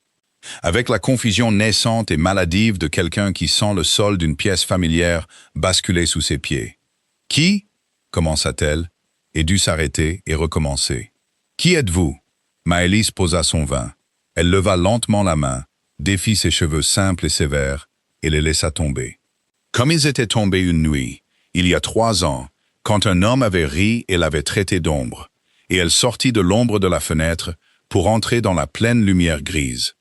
Avec la confusion naissante et maladive de quelqu'un qui sent le sol d'une pièce familière basculer sous ses pieds. « Qui ?» commença-t-elle, et dut s'arrêter et recommencer. « Qui êtes-vous » Maëlys posa son vin. Elle leva lentement la main, défit ses cheveux simples et sévères, et les laissa tomber. Comme ils étaient tombés une nuit, il y a 3 ans, quand un homme avait ri et l'avait traité d'ombre, et elle sortit de l'ombre de la fenêtre pour entrer dans la pleine lumière grise,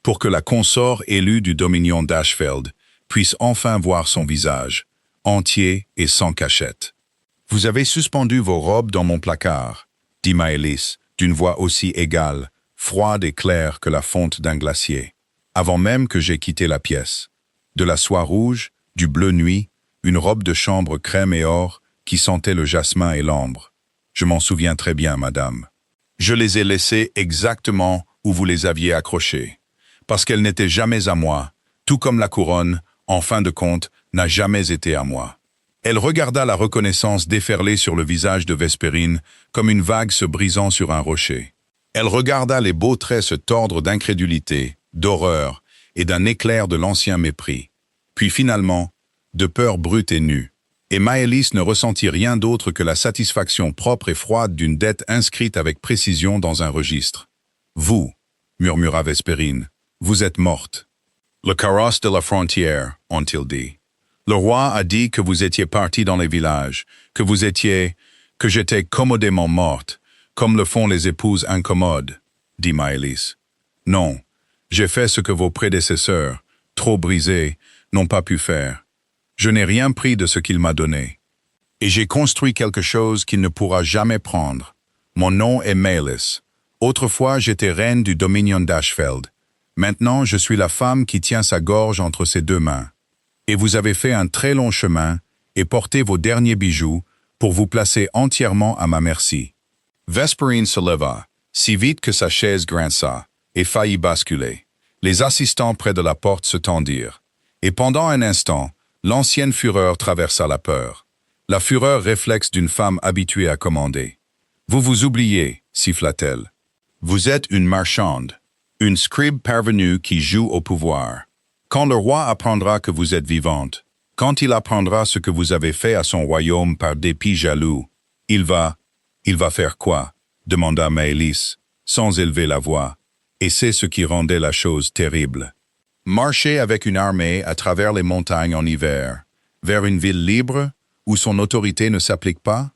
pour que la consort élue du dominion d'Ashfeld puisse enfin voir son visage, entier et sans cachette. « Vous avez suspendu vos robes dans mon placard, » dit Maëlys, d'une voix aussi égale, froide et claire que la fonte d'un glacier, avant même que j'aie quitté la pièce. De la soie rouge, du bleu nuit, une robe de chambre crème et or qui sentait le jasmin et l'ambre. Je m'en souviens très bien, madame. Je les ai laissées exactement où vous les aviez accrochées, parce qu'elles n'étaient jamais à moi, tout comme la couronne, en fin de compte, n'a jamais été à moi. Elle regarda la reconnaissance déferler sur le visage de Vesperine comme une vague se brisant sur un rocher. Elle regarda les beaux traits se tordre d'incrédulité, d'horreur et d'un éclair de l'ancien mépris. Puis finalement, de peur brute et nue. Et Maëlys ne ressentit rien d'autre que la satisfaction propre et froide d'une dette inscrite avec précision dans un registre. « Vous, » murmura Vesperine, « vous êtes morte. »« Le carrosse de la frontière, » ont-ils dit. « Le roi a dit que vous étiez parti dans les villages, que j'étais commodément morte, comme le font les épouses incommodes, » dit Maëlys. « Non, j'ai fait ce que vos prédécesseurs, trop brisés, n'ont pas pu faire. Je n'ai rien pris de ce qu'il m'a donné. Et j'ai construit quelque chose qu'il ne pourra jamais prendre. Mon nom est Maëlys. Autrefois, j'étais reine du dominion d'Ashfeld. Maintenant, je suis la femme qui tient sa gorge entre ses 2 mains. Et vous avez fait un très long chemin et porté vos derniers bijoux pour vous placer entièrement à ma merci. » Vesperine se leva, si vite que sa chaise grinça, et faillit basculer. Les assistants près de la porte se tendirent. Et pendant un instant, l'ancienne fureur traversa la peur. La fureur réflexe d'une femme habituée à commander. « Vous vous oubliez, » siffla-t-elle. « Vous êtes une marchande, une scribe parvenue qui joue au pouvoir. Quand le roi apprendra que vous êtes vivante, quand il apprendra ce que vous avez fait à son royaume par dépit jaloux, il va faire quoi ?» demanda Maëlys, sans élever la voix, et c'est ce qui rendait la chose terrible. Marcher avec une armée à travers les montagnes en hiver, vers une ville libre où son autorité ne s'applique pas,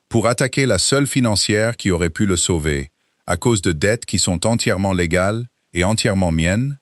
pour attaquer la seule financière qui aurait pu le sauver, à cause de dettes qui sont entièrement légales et entièrement miennes?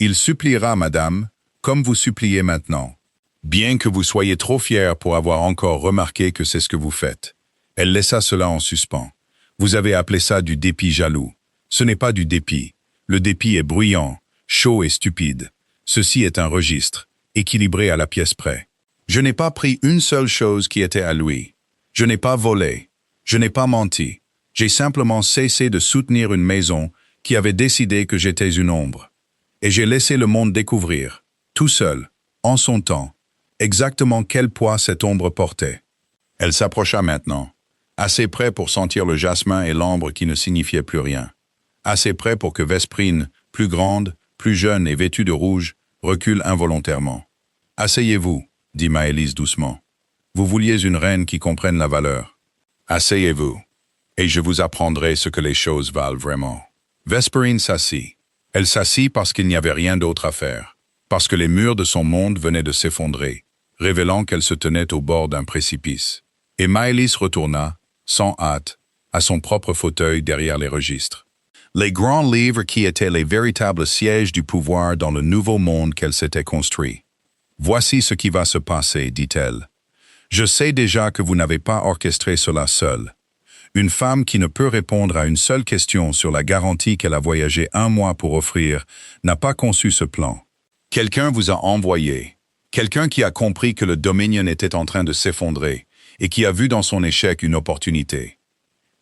Il suppliera, madame, comme vous suppliez maintenant. Bien que vous soyez trop fière pour avoir encore remarqué que c'est ce que vous faites. Elle laissa cela en suspens. Vous avez appelé ça du dépit jaloux. Ce n'est pas du dépit. Le dépit est bruyant, chaud et stupide. Ceci est un registre, équilibré à la pièce près. Je n'ai pas pris une seule chose qui était à lui. Je n'ai pas volé. Je n'ai pas menti. J'ai simplement cessé de soutenir une maison qui avait décidé que j'étais une ombre. Et j'ai laissé le monde découvrir, tout seul, en son temps, exactement quel poids cette ombre portait. Elle s'approcha maintenant, assez près pour sentir le jasmin et l'ambre qui ne signifiaient plus rien. Assez près pour que Vesperine, plus grande, plus jeune et vêtue de rouge, recule involontairement. « Asseyez-vous, » dit Maëlys doucement. « Vous vouliez une reine qui comprenne la valeur. Asseyez-vous, et je vous apprendrai ce que les choses valent vraiment. » Vesperine s'assit. Elle s'assit parce qu'il n'y avait rien d'autre à faire, parce que les murs de son monde venaient de s'effondrer, révélant qu'elle se tenait au bord d'un précipice. Et Maëlys retourna, sans hâte, à son propre fauteuil derrière les registres. Les grands livres qui étaient les véritables sièges du pouvoir dans le nouveau monde qu'elle s'était construit. « Voici ce qui va se passer, dit-elle. Je sais déjà que vous n'avez pas orchestré cela seule. Une femme qui ne peut répondre à une seule question sur la garantie qu'elle a voyagé 1 mois pour offrir n'a pas conçu ce plan. Quelqu'un vous a envoyé, quelqu'un qui a compris que le Dominion était en train de s'effondrer et qui a vu dans son échec une opportunité.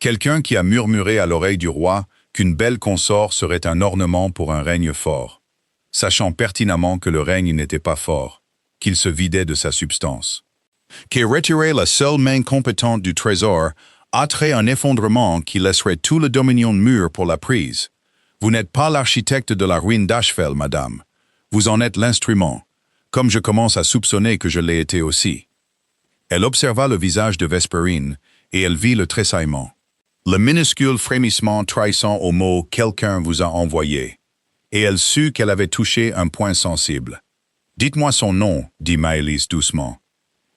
Quelqu'un qui a murmuré à l'oreille du roi qu'une belle consort serait un ornement pour un règne fort, sachant pertinemment que le règne n'était pas fort, qu'il se vidait de sa substance. Que retirer la seule main compétente du trésor hâterait un effondrement qui laisserait tout le dominion mûr pour la prise. Vous n'êtes pas l'architecte de la ruine d'Ashfel, madame. Vous en êtes l'instrument, comme je commence à soupçonner que je l'ai été aussi. Elle observa le visage de Vesperine, et elle vit le tressaillement. Le minuscule frémissement trahissant au mot « quelqu'un vous a envoyé », et elle sut qu'elle avait touché un point sensible. « Dites-moi son nom, dit Maëlys doucement,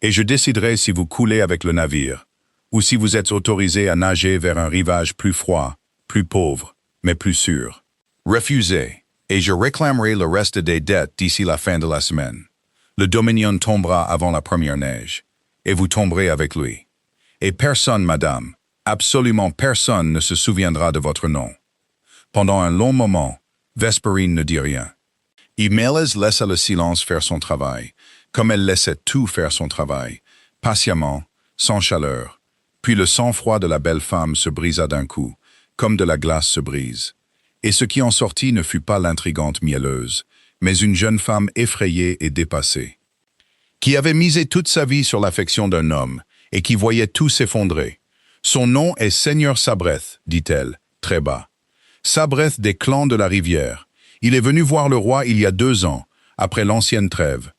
et je déciderai si vous coulez avec le navire, ou si vous êtes autorisé à nager vers un rivage plus froid, plus pauvre, mais plus sûr. Refusez, et je réclamerai le reste des dettes d'ici la fin de la semaine. Le Dominion tombera avant la première neige, et vous tomberez avec lui. Et personne, madame, absolument personne ne se souviendra de votre nom. » Pendant un long moment, Vesperine ne dit rien. Imélez laissa le silence faire son travail, comme elle laissait tout faire son travail, patiemment, sans chaleur. Puis le sang-froid de la belle femme se brisa d'un coup, comme de la glace se brise. Et ce qui en sortit ne fut pas l'intrigante mielleuse, mais une jeune femme effrayée et dépassée, qui avait misé toute sa vie sur l'affection d'un homme, et qui voyait tout s'effondrer. « Son nom est Seigneur Sabreth, dit-elle, très bas. Sabreth des clans de la rivière. Il est venu voir le roi il y a 2 ans, après l'ancienne trêve,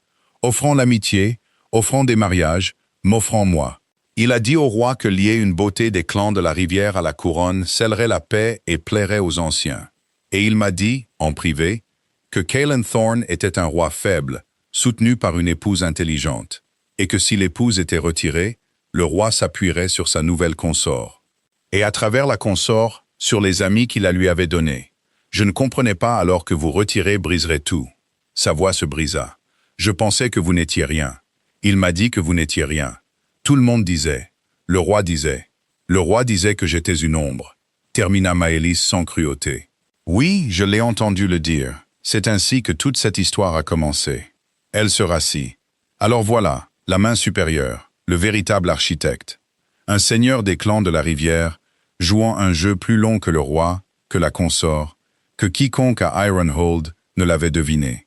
offrant l'amitié, offrant des mariages, m'offrant moi. Il a dit au roi que lier une beauté des clans de la rivière à la couronne scellerait la paix et plairait aux anciens. Et il m'a dit, en privé, que Caelan Thorne était un roi faible, soutenu par une épouse intelligente, et que si l'épouse était retirée, le roi s'appuierait sur sa nouvelle consort. Et à travers la consort, sur les amis qu'il la lui avait donnés. Je ne comprenais pas alors que vous retirez briserait tout. Sa voix se brisa. Je pensais que vous n'étiez rien. Il m'a dit que vous n'étiez rien. Tout le monde disait. Le roi disait. Le roi disait que j'étais une ombre. Termina Maëlys sans cruauté. Oui, je l'ai entendu le dire. C'est ainsi que toute cette histoire a commencé. Elle se rassit. Alors voilà, la main supérieure, le véritable architecte. Un seigneur des clans de la rivière, jouant un jeu plus long que le roi, que la consort, que quiconque à Ironhold ne l'avait deviné.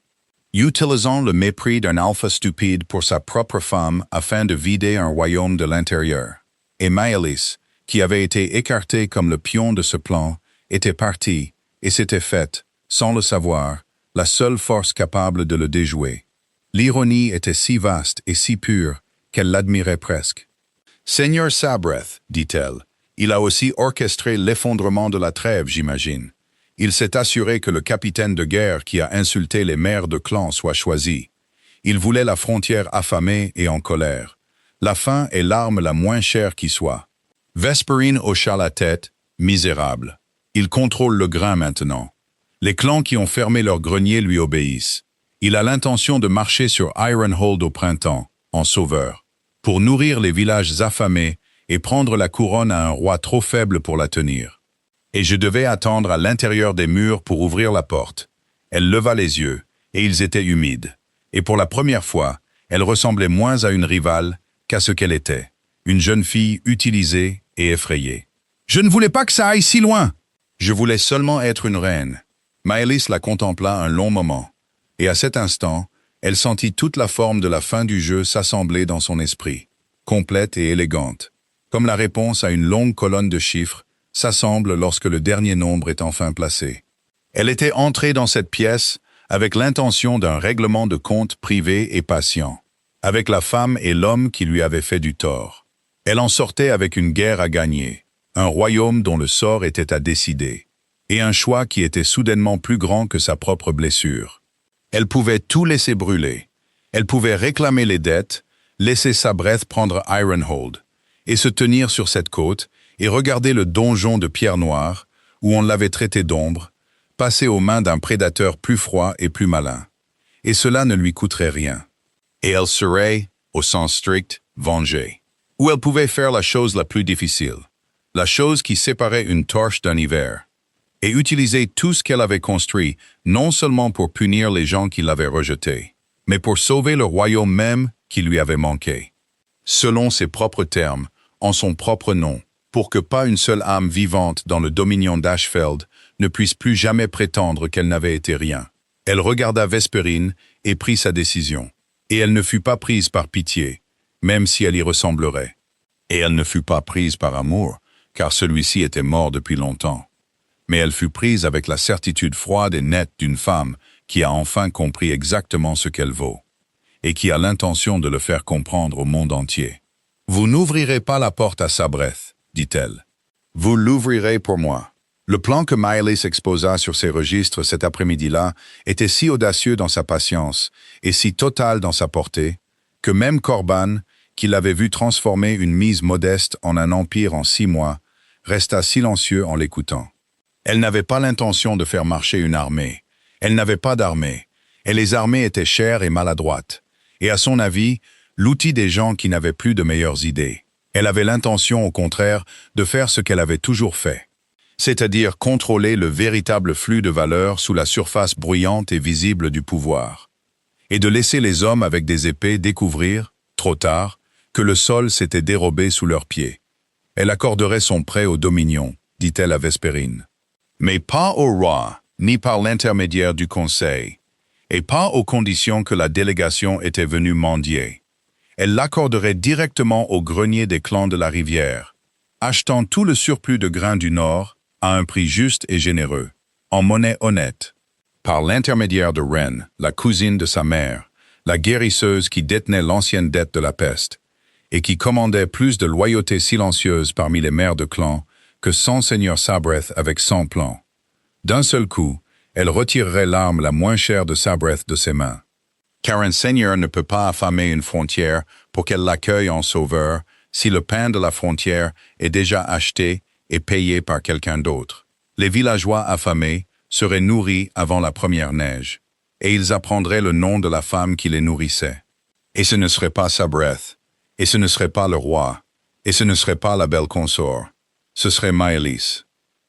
Utilisant le mépris d'un alpha stupide pour sa propre femme afin de vider un royaume de l'intérieur. Et Maëlys, qui avait été écarté comme le pion de ce plan, était parti, et s'était faite, sans le savoir, la seule force capable de le déjouer. L'ironie était si vaste et si pure qu'elle l'admirait presque. « Seigneur Sabreth, dit-elle, il a aussi orchestré l'effondrement de la trêve, j'imagine. Il s'est assuré que le capitaine de guerre qui a insulté les maires de clan soit choisi. Il voulait la frontière affamée et en colère. La faim est l'arme la moins chère qui soit. » Vesperine hocha la tête, misérable. Il contrôle le grain maintenant. Les clans qui ont fermé leur grenier lui obéissent. Il a l'intention de marcher sur Ironhold au printemps, en sauveur, pour nourrir les villages affamés et prendre la couronne à un roi trop faible pour la tenir. Et je devais attendre à l'intérieur des murs pour ouvrir la porte. Elle leva les yeux, et ils étaient humides. Et pour la première fois, elle ressemblait moins à une rivale qu'à ce qu'elle était, une jeune fille utilisée et effrayée. « Je ne voulais pas que ça aille si loin. Je voulais seulement être une reine. » Maëlys la contempla un long moment, et à cet instant, elle sentit toute la forme de la fin du jeu s'assembler dans son esprit, complète et élégante, comme la réponse à une longue colonne de chiffres s'assemble lorsque le dernier nombre est enfin placé. Elle était entrée dans cette pièce avec l'intention d'un règlement de compte privé et patient, avec la femme et l'homme qui lui avaient fait du tort. Elle en sortait avec une guerre à gagner, un royaume dont le sort était à décider, et un choix qui était soudainement plus grand que sa propre blessure. Elle pouvait tout laisser brûler. Elle pouvait réclamer les dettes, laisser Sabreth prendre Ironhold, et se tenir sur cette côte et regarder le donjon de pierre noire, où on l'avait traité d'ombre, passer aux mains d'un prédateur plus froid et plus malin. Et cela ne lui coûterait rien. Et elle serait, au sens strict, vengée. Ou elle pouvait faire la chose la plus difficile, la chose qui séparait une torche d'un hiver, et utiliser tout ce qu'elle avait construit, non seulement pour punir les gens qui l'avaient rejeté, mais pour sauver le royaume même qui lui avait manqué. Selon ses propres termes, en son propre nom, pour que pas une seule âme vivante dans le dominion d'Ashfeld ne puisse plus jamais prétendre qu'elle n'avait été rien. Elle regarda Vesperine et prit sa décision. Et elle ne fut pas prise par pitié, même si elle y ressemblerait. Et elle ne fut pas prise par amour, car celui-ci était mort depuis longtemps. Mais elle fut prise avec la certitude froide et nette d'une femme qui a enfin compris exactement ce qu'elle vaut, et qui a l'intention de le faire comprendre au monde entier. « Vous n'ouvrirez pas la porte à Sabreth, dit-elle. Vous l'ouvrirez pour moi. » Le plan que Maelis exposa sur ses registres cet après-midi-là était si audacieux dans sa patience et si total dans sa portée, que même Corban, qui l'avait vu transformer une mise modeste en un empire en 6 mois, resta silencieux en l'écoutant. Elle n'avait pas l'intention de faire marcher une armée. Elle n'avait pas d'armée, et les armées étaient chères et maladroites. Et à son avis, l'outil des gens qui n'avaient plus de meilleures idées. Elle avait l'intention, au contraire, de faire ce qu'elle avait toujours fait, c'est-à-dire contrôler le véritable flux de valeur sous la surface bruyante et visible du pouvoir, et de laisser les hommes avec des épées découvrir, trop tard, que le sol s'était dérobé sous leurs pieds. Elle accorderait son prêt au dominion, dit-elle à Vesperine. Mais pas au roi, ni par l'intermédiaire du conseil, et pas aux conditions que la délégation était venue mendier. Elle l'accorderait directement au grenier des clans de la rivière, achetant tout le surplus de grains du Nord à un prix juste et généreux, en monnaie honnête, par l'intermédiaire de Ren, la cousine de sa mère, la guérisseuse qui détenait l'ancienne dette de la peste, et qui commandait plus de loyauté silencieuse parmi les mères de clan que 100 seigneurs Sabreth avec 100 plans. D'un seul coup, elle retirerait l'arme la moins chère de Sabreth de ses mains. Car un seigneur ne peut pas affamer une frontière pour qu'elle l'accueille en sauveur si le pain de la frontière est déjà acheté et payé par quelqu'un d'autre. Les villageois affamés seraient nourris avant la première neige, et ils apprendraient le nom de la femme qui les nourrissait. Et ce ne serait pas Sabreth, et ce ne serait pas le roi, et ce ne serait pas la belle consort. Ce serait Maelis.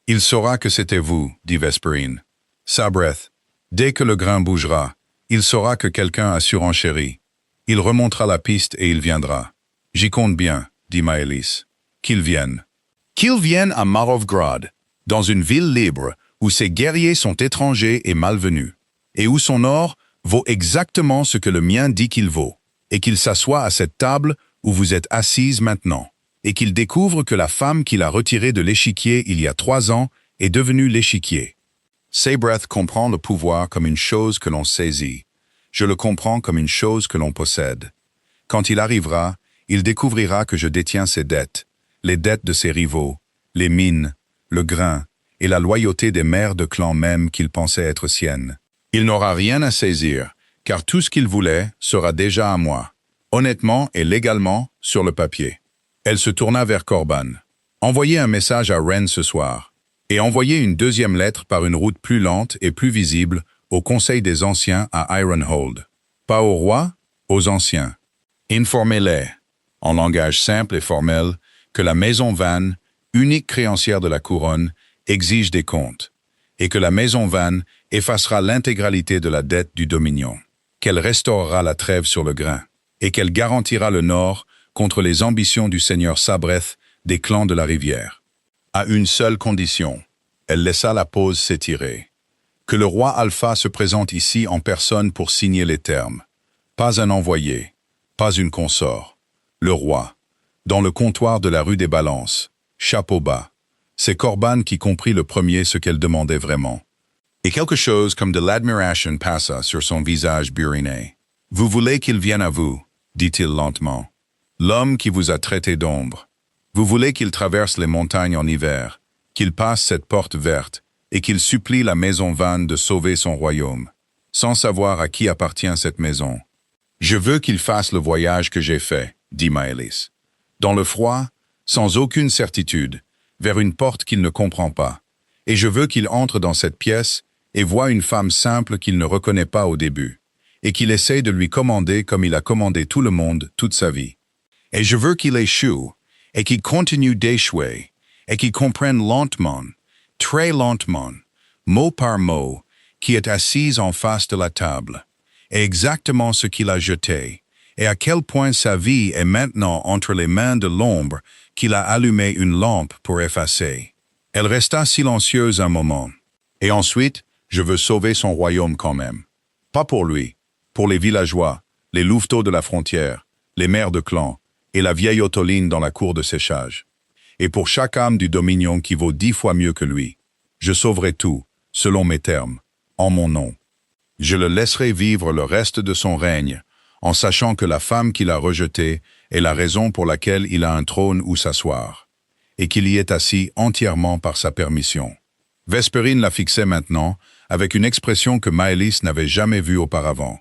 Il saura que c'était vous, dit Vesperine. Sabreth, dès que le grain bougera, il saura que quelqu'un a surenchéri. Il remontera la piste et il viendra. J'y compte bien, dit Maelis. Qu'il vienne. Qu'il vienne à Marovgrad, dans une ville libre où ses guerriers sont étrangers et malvenus, et où son or vaut exactement ce que le mien dit qu'il vaut, et qu'il s'assoie à cette table où vous êtes assise maintenant, et qu'il découvre que la femme qu'il a retirée de l'échiquier il y a 3 ans est devenue l'échiquier. Sabreth comprend le pouvoir comme une chose que l'on saisit. Je le comprends comme une chose que l'on possède. Quand il arrivera, il découvrira que je détiens ses dettes, les dettes de ses rivaux, les mines, le grain et la loyauté des mères de clan même qu'il pensait être siennes. Il n'aura rien à saisir, car tout ce qu'il voulait sera déjà à moi, honnêtement et légalement sur le papier. Elle se tourna vers Corban. Envoyez un message à Ren ce soir, et envoyez une deuxième lettre par une route plus lente et plus visible au Conseil des Anciens à Ironhold. Pas au roi, aux anciens. Informez-les, en langage simple et formel, que la maison Van, unique créancière de la couronne, exige des comptes, et que la maison Van effacera l'intégralité de la dette du Dominion, qu'elle restaurera la trêve sur le grain, et qu'elle garantira le Nord contre les ambitions du seigneur Sabreth des clans de la rivière. À une seule condition, elle laissa la pause s'étirer. Que le roi Alpha se présente ici en personne pour signer les termes. Pas un envoyé, pas une consort. Le roi, dans le comptoir de la rue des Balances, chapeau bas. C'est Corban qui comprit le premier ce qu'elle demandait vraiment. Et quelque chose comme de l'admiration passa sur son visage buriné. « Vous voulez qu'il vienne à vous, dit-il lentement. L'homme qui vous a traité d'ombre. Vous voulez qu'il traverse les montagnes en hiver, qu'il passe cette porte verte, et qu'il supplie la maison Van de sauver son royaume, sans savoir à qui appartient cette maison. Je veux qu'il fasse le voyage que j'ai fait, dit Maelis. Dans le froid, sans aucune certitude, vers une porte qu'il ne comprend pas. Et je veux qu'il entre dans cette pièce et voie une femme simple qu'il ne reconnaît pas au début, et qu'il essaye de lui commander comme il a commandé tout le monde toute sa vie. Et je veux qu'il échoue, et qu'il continue d'échouer, et qu'il comprenne lentement, très lentement, mot par mot, qui est assise en face de la table, et exactement ce qu'il a jeté, et à quel point sa vie est maintenant entre les mains de l'ombre qu'il a allumé une lampe pour effacer. Elle resta silencieuse un moment. Et ensuite, je veux sauver son royaume quand même. Pas pour lui, pour les villageois, les louveteaux de la frontière, les mères de clan et la vieille Otoline dans la cour de séchage. Et pour chaque âme du Dominion qui vaut 10 fois mieux que lui, je sauverai tout, selon mes termes, en mon nom. Je le laisserai vivre le reste de son règne, en sachant que la femme qu'il a rejetée est la raison pour laquelle il a un trône où s'asseoir, et qu'il y est assis entièrement par sa permission. Vesperine la fixait maintenant, avec une expression que Maëlys n'avait jamais vue auparavant.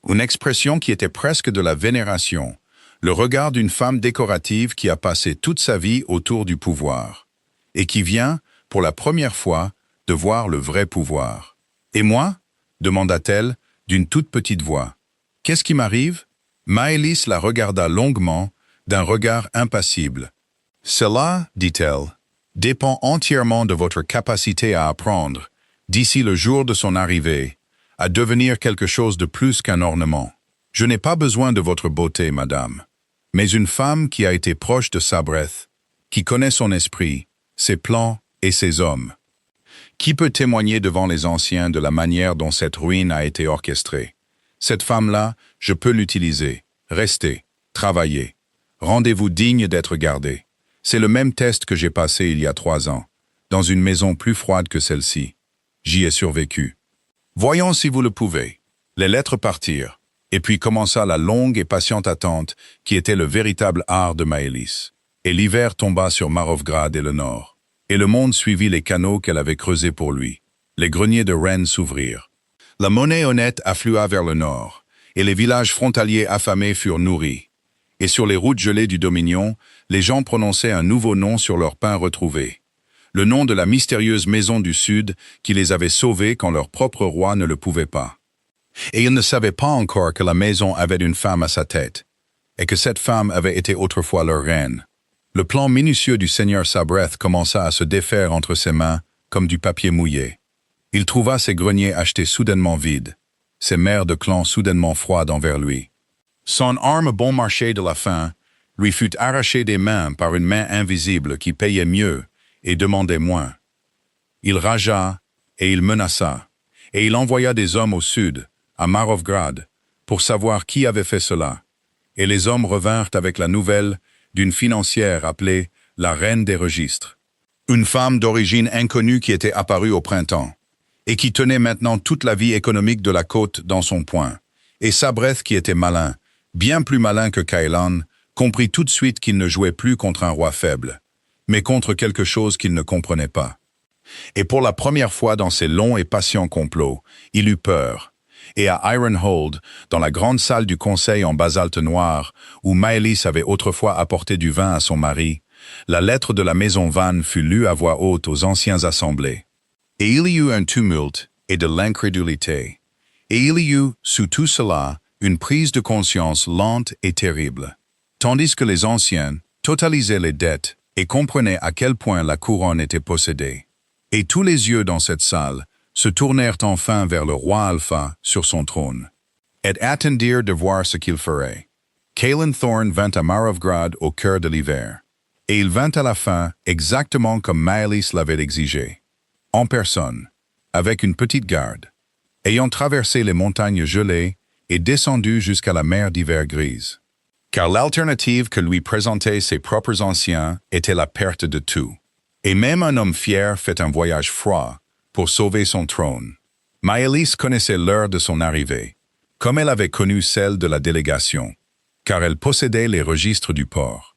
Une expression qui était presque de la vénération, le regard d'une femme décorative qui a passé toute sa vie autour du pouvoir, et qui vient, pour la première fois, de voir le vrai pouvoir. « Et moi ?» demanda-t-elle, d'une toute petite voix. « Qu'est-ce qui m'arrive ?» Maëlys la regarda longuement, d'un regard impassible. « Cela, dit-elle, dépend entièrement de votre capacité à apprendre, d'ici le jour de son arrivée, à devenir quelque chose de plus qu'un ornement. Je n'ai pas besoin de votre beauté, madame, mais une femme qui a été proche de Sabreth, qui connaît son esprit, ses plans et ses hommes. Qui peut témoigner devant les anciens de la manière dont cette ruine a été orchestrée? Cette femme-là, je peux l'utiliser. Restez, travaillez. Rendez-vous digne d'être gardé. C'est le même test que j'ai passé il y a 3 ans, dans une maison plus froide que celle-ci. J'y ai survécu. Voyons si vous le pouvez. Les lettres partirent, et puis commença la longue et patiente attente qui était le véritable art de Maëlys. Et l'hiver tomba sur Marovgrad et le nord. Et le monde suivit les canaux qu'elle avait creusés pour lui. Les greniers de Rennes s'ouvrirent. La monnaie honnête afflua vers le nord, et les villages frontaliers affamés furent nourris. Et sur les routes gelées du Dominion, les gens prononçaient un nouveau nom sur leur pain retrouvé. Le nom de la mystérieuse maison du Sud qui les avait sauvés quand leur propre roi ne le pouvait pas. Et ils ne savaient pas encore que la maison avait une femme à sa tête, et que cette femme avait été autrefois leur reine. Le plan minutieux du seigneur Sabreth commença à se défaire entre ses mains comme du papier mouillé. Il trouva ses greniers achetés soudainement vides, ses mères de clan soudainement froides envers lui. Son arme bon marché de la faim lui fut arrachée des mains par une main invisible qui payait mieux et demandait moins. Il ragea et il menaça, et il envoya des hommes au sud, à Marovgrad, pour savoir qui avait fait cela. Et les hommes revinrent avec la nouvelle d'une financière appelée la Reine des Registres. Une femme d'origine inconnue qui était apparue au printemps, et qui tenait maintenant toute la vie économique de la côte dans son poing. Et Sabreth, qui était malin, bien plus malin que Caëlan, comprit tout de suite qu'il ne jouait plus contre un roi faible, mais contre quelque chose qu'il ne comprenait pas. Et pour la première fois dans ces longs et patients complots, il eut peur. Et à Ironhold, dans la grande salle du conseil en basalte noir, où Maëlys avait autrefois apporté du vin à son mari, la lettre de la maison Van fut lue à voix haute aux anciens assemblés. Et il y eut un tumulte et de l'incrédulité. Et il y eut, sous tout cela, une prise de conscience lente et terrible. Tandis que les anciens totalisaient les dettes et comprenaient à quel point la couronne était possédée. Et tous les yeux dans cette salle se tournèrent enfin vers le roi Alpha sur son trône, et attendirent de voir ce qu'il ferait. Caëlan Thorne vint à Marovgrad au cœur de l'hiver, et il vint à la fin exactement comme Maëlys l'avait exigé, en personne, avec une petite garde, ayant traversé les montagnes gelées et descendu jusqu'à la mer d'hiver grise. Car l'alternative que lui présentaient ses propres anciens était la perte de tout. Et même un homme fier fait un voyage froid pour sauver son trône. Maëlys connaissait l'heure de son arrivée, comme elle avait connu celle de la délégation, car elle possédait les registres du port.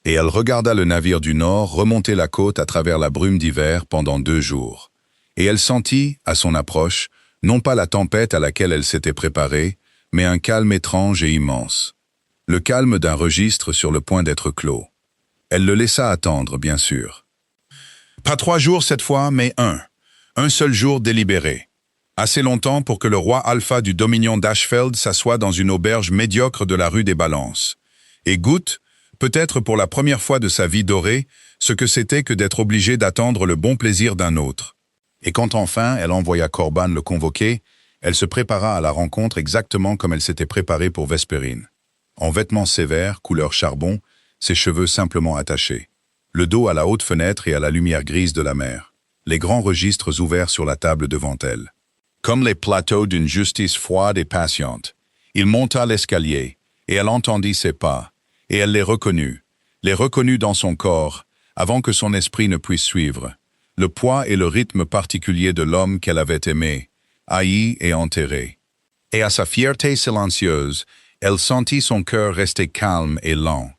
Et elle regarda le navire du Nord remonter la côte à travers la brume d'hiver pendant 2 jours. Et elle sentit, à son approche, non pas la tempête à laquelle elle s'était préparée, mais un calme étrange et immense. Le calme d'un registre sur le point d'être clos. Elle le laissa attendre, bien sûr. Pas 3 jours cette fois, mais un seul jour délibéré. Assez longtemps pour que le roi Alpha du Dominion d'Ashfeld s'assoie dans une auberge médiocre de la rue des Balances, et goûte, peut-être pour la première fois de sa vie dorée, ce que c'était que d'être obligé d'attendre le bon plaisir d'un autre. Et quand enfin elle envoya Corban le convoquer, elle se prépara à la rencontre exactement comme elle s'était préparée pour Vesperine. en vêtements sévères, couleur charbon, ses cheveux simplement attachés. Le dos à la haute fenêtre et à la lumière grise de la mer. Les grands registres ouverts sur la table devant elle. Comme les plateaux d'une justice froide et patiente, il monta l'escalier, et elle entendit ses pas, et elle les reconnut dans son corps, avant que son esprit ne puisse suivre, le poids et le rythme particulier de l'homme qu'elle avait aimé, haï et enterré. Et à sa fierté silencieuse, elle sentit son cœur rester calme et lent.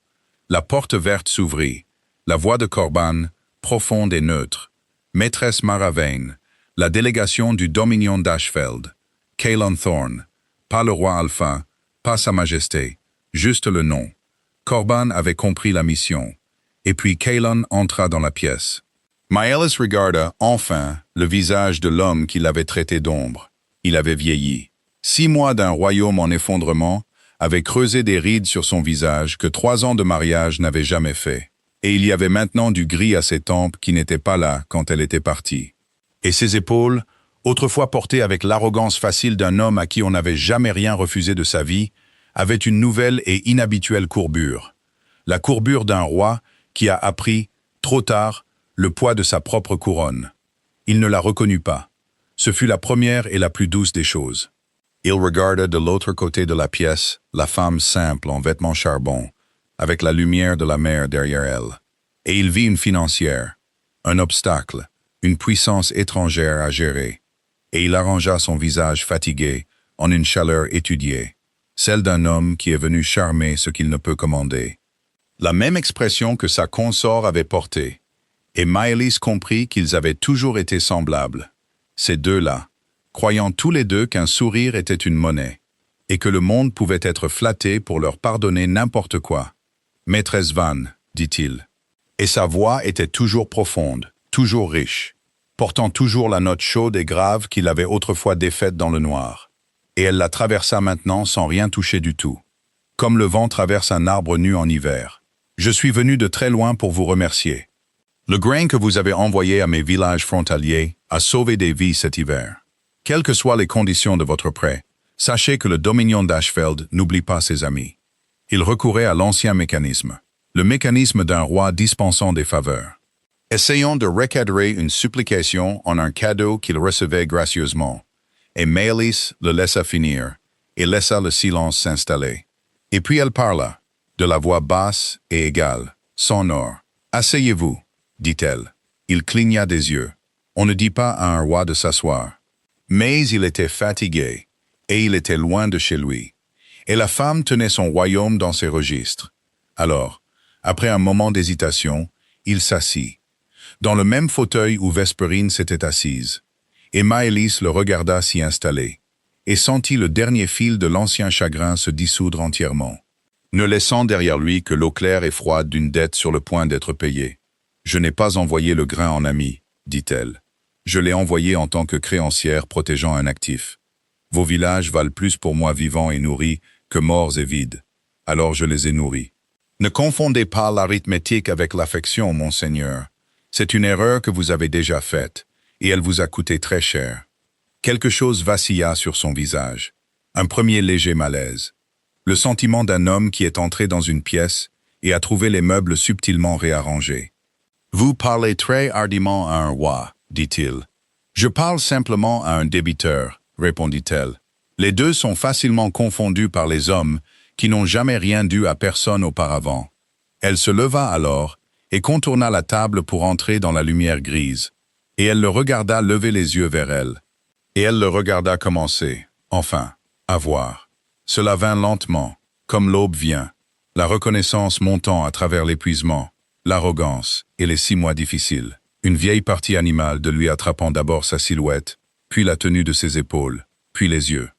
La porte verte s'ouvrit, la voix de Corban, profonde et neutre. Maîtresse Maravain, la délégation du Dominion d'Ashfeld. Caelan Thorne, pas le roi Alpha, pas sa majesté, juste le nom. Corban avait compris la mission. Et puis Caelan entra dans la pièce. Maelis regarda, enfin, le visage de l'homme qui l'avait traité d'ombre. Il avait vieilli. 6 mois d'un royaume en effondrement avaient creusé des rides sur son visage que 3 ans de mariage n'avaient jamais fait. Et il y avait maintenant du gris à ses tempes qui n'était pas là quand elle était partie. Et ses épaules, autrefois portées avec l'arrogance facile d'un homme à qui on n'avait jamais rien refusé de sa vie, avaient une nouvelle et inhabituelle courbure. La courbure d'un roi qui a appris, trop tard, le poids de sa propre couronne. Il ne la reconnut pas. Ce fut la première et la plus douce des choses. Il regarda de l'autre côté de la pièce la femme simple en vêtements charbon, avec la lumière de la mer derrière elle. Et il vit une financière, un obstacle, une puissance étrangère à gérer. Et il arrangea son visage fatigué en une chaleur étudiée, celle d'un homme qui est venu charmer ce qu'il ne peut commander. La même expression que sa consort avait portée, et Maelis comprit qu'ils avaient toujours été semblables, ces deux-là, croyant tous les deux qu'un sourire était une monnaie, et que le monde pouvait être flatté pour leur pardonner n'importe quoi. « Maîtresse Van », dit-il. Et sa voix était toujours profonde, toujours riche, portant toujours la note chaude et grave qu'il avait autrefois défaite dans le noir. Et elle la traversa maintenant sans rien toucher du tout, comme le vent traverse un arbre nu en hiver. « Je suis venu de très loin pour vous remercier. Le grain que vous avez envoyé à mes villages frontaliers a sauvé des vies cet hiver. Quelles que soient les conditions de votre prêt, sachez que le Dominion d'Ashfeld n'oublie pas ses amis. » Il recourait à l'ancien mécanisme, le mécanisme d'un roi dispensant des faveurs. Essayons de recadrer une supplication en un cadeau qu'il recevait gracieusement. Et Maelis le laissa finir, et laissa le silence s'installer. Et puis elle parla, de la voix basse et égale, sonore. « Asseyez-vous, dit-elle. » Il cligna des yeux. On ne dit pas à un roi de s'asseoir. Mais il était fatigué, et il était loin de chez lui. Et la femme tenait son royaume dans ses registres. Alors, après un moment d'hésitation, il s'assit, dans le même fauteuil où Vesperine s'était assise. Et Maelis le regarda s'y installer, et sentit le dernier fil de l'ancien chagrin se dissoudre entièrement, ne laissant derrière lui que l'eau claire et froide d'une dette sur le point d'être payée. « Je n'ai pas envoyé le grain en ami, dit-elle. Je l'ai envoyé en tant que créancière protégeant un actif. Vos villages valent plus pour moi vivants et nourris que morts et vides. Alors je les ai nourris. Ne confondez pas l'arithmétique avec l'affection, monseigneur. C'est une erreur que vous avez déjà faite, et elle vous a coûté très cher. » Quelque chose vacilla sur son visage. Un premier léger malaise. Le sentiment d'un homme qui est entré dans une pièce et a trouvé les meubles subtilement réarrangés. « Vous parlez très hardiment à un roi, dit-il. Je parle simplement à un débiteur, répondit-elle. Les deux sont facilement confondus par les hommes qui n'ont jamais rien dû à personne auparavant. Elle se leva alors et contourna la table pour entrer dans la lumière grise. Et elle le regarda lever les yeux vers elle. Et elle le regarda commencer, enfin, à voir. Cela vint lentement, comme l'aube vient, la reconnaissance montant à travers l'épuisement, l'arrogance et les 6 mois difficiles. Une vieille partie animale de lui attrapant d'abord sa silhouette, puis la tenue de ses épaules, puis les yeux.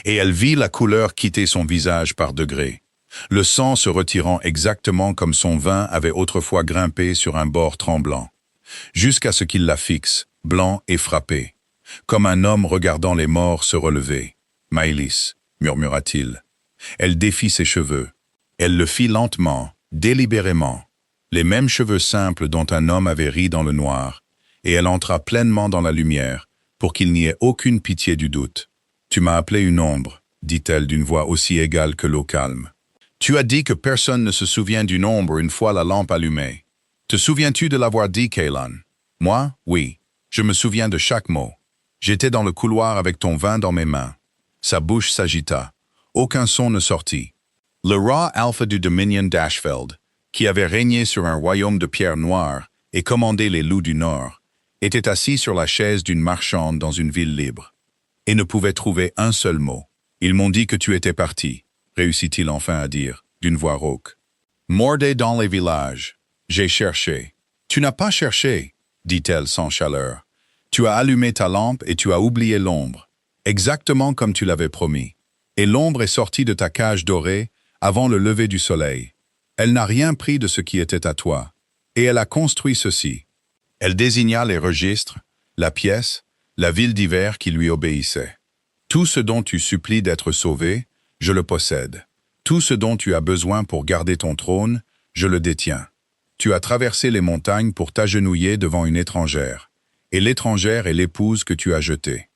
Et elle vit la couleur quitter son visage par degrés, le sang se retirant exactement comme son vin avait autrefois grimpé sur un bord tremblant, jusqu'à ce qu'il la fixe, blanc et frappé, comme un homme regardant les morts se relever. « Maelis » murmura-t-il. Elle défit ses cheveux. Elle le fit lentement, délibérément, les mêmes cheveux simples dont un homme avait ri dans le noir, et elle entra pleinement dans la lumière, pour qu'il n'y ait aucune pitié du doute. « Tu m'as appelé une ombre, dit-elle d'une voix aussi égale que l'eau calme. Tu as dit que personne ne se souvient du nombre une fois la lampe allumée. Te souviens-tu de l'avoir dit, Kaelan? Moi, oui. Je me souviens de chaque mot. J'étais dans le couloir avec ton vin dans mes mains. Sa bouche s'agita. Aucun son ne sortit. Le roi Alpha du Dominion d'Ashfeld, qui avait régné sur un royaume de pierre noire et commandé les loups du Nord, était assis sur la chaise d'une marchande dans une ville libre, et ne pouvait trouver un seul mot. Ils m'ont dit que tu étais parti, réussit-il enfin à dire, d'une voix rauque. Mordez dans les villages. J'ai cherché. Tu n'as pas cherché, dit-elle sans chaleur. Tu as allumé ta lampe et tu as oublié l'ombre, exactement comme tu l'avais promis. Et l'ombre est sortie de ta cage dorée avant le lever du soleil. Elle n'a rien pris de ce qui était à toi, et elle a construit ceci. Elle désigna les registres, la pièce, la ville d'hiver qui lui obéissait. Tout ce dont tu supplies d'être sauvé, je le possède. Tout ce dont tu as besoin pour garder ton trône, je le détiens. Tu as traversé les montagnes pour t'agenouiller devant une étrangère, et l'étrangère est l'épouse que tu as jetée.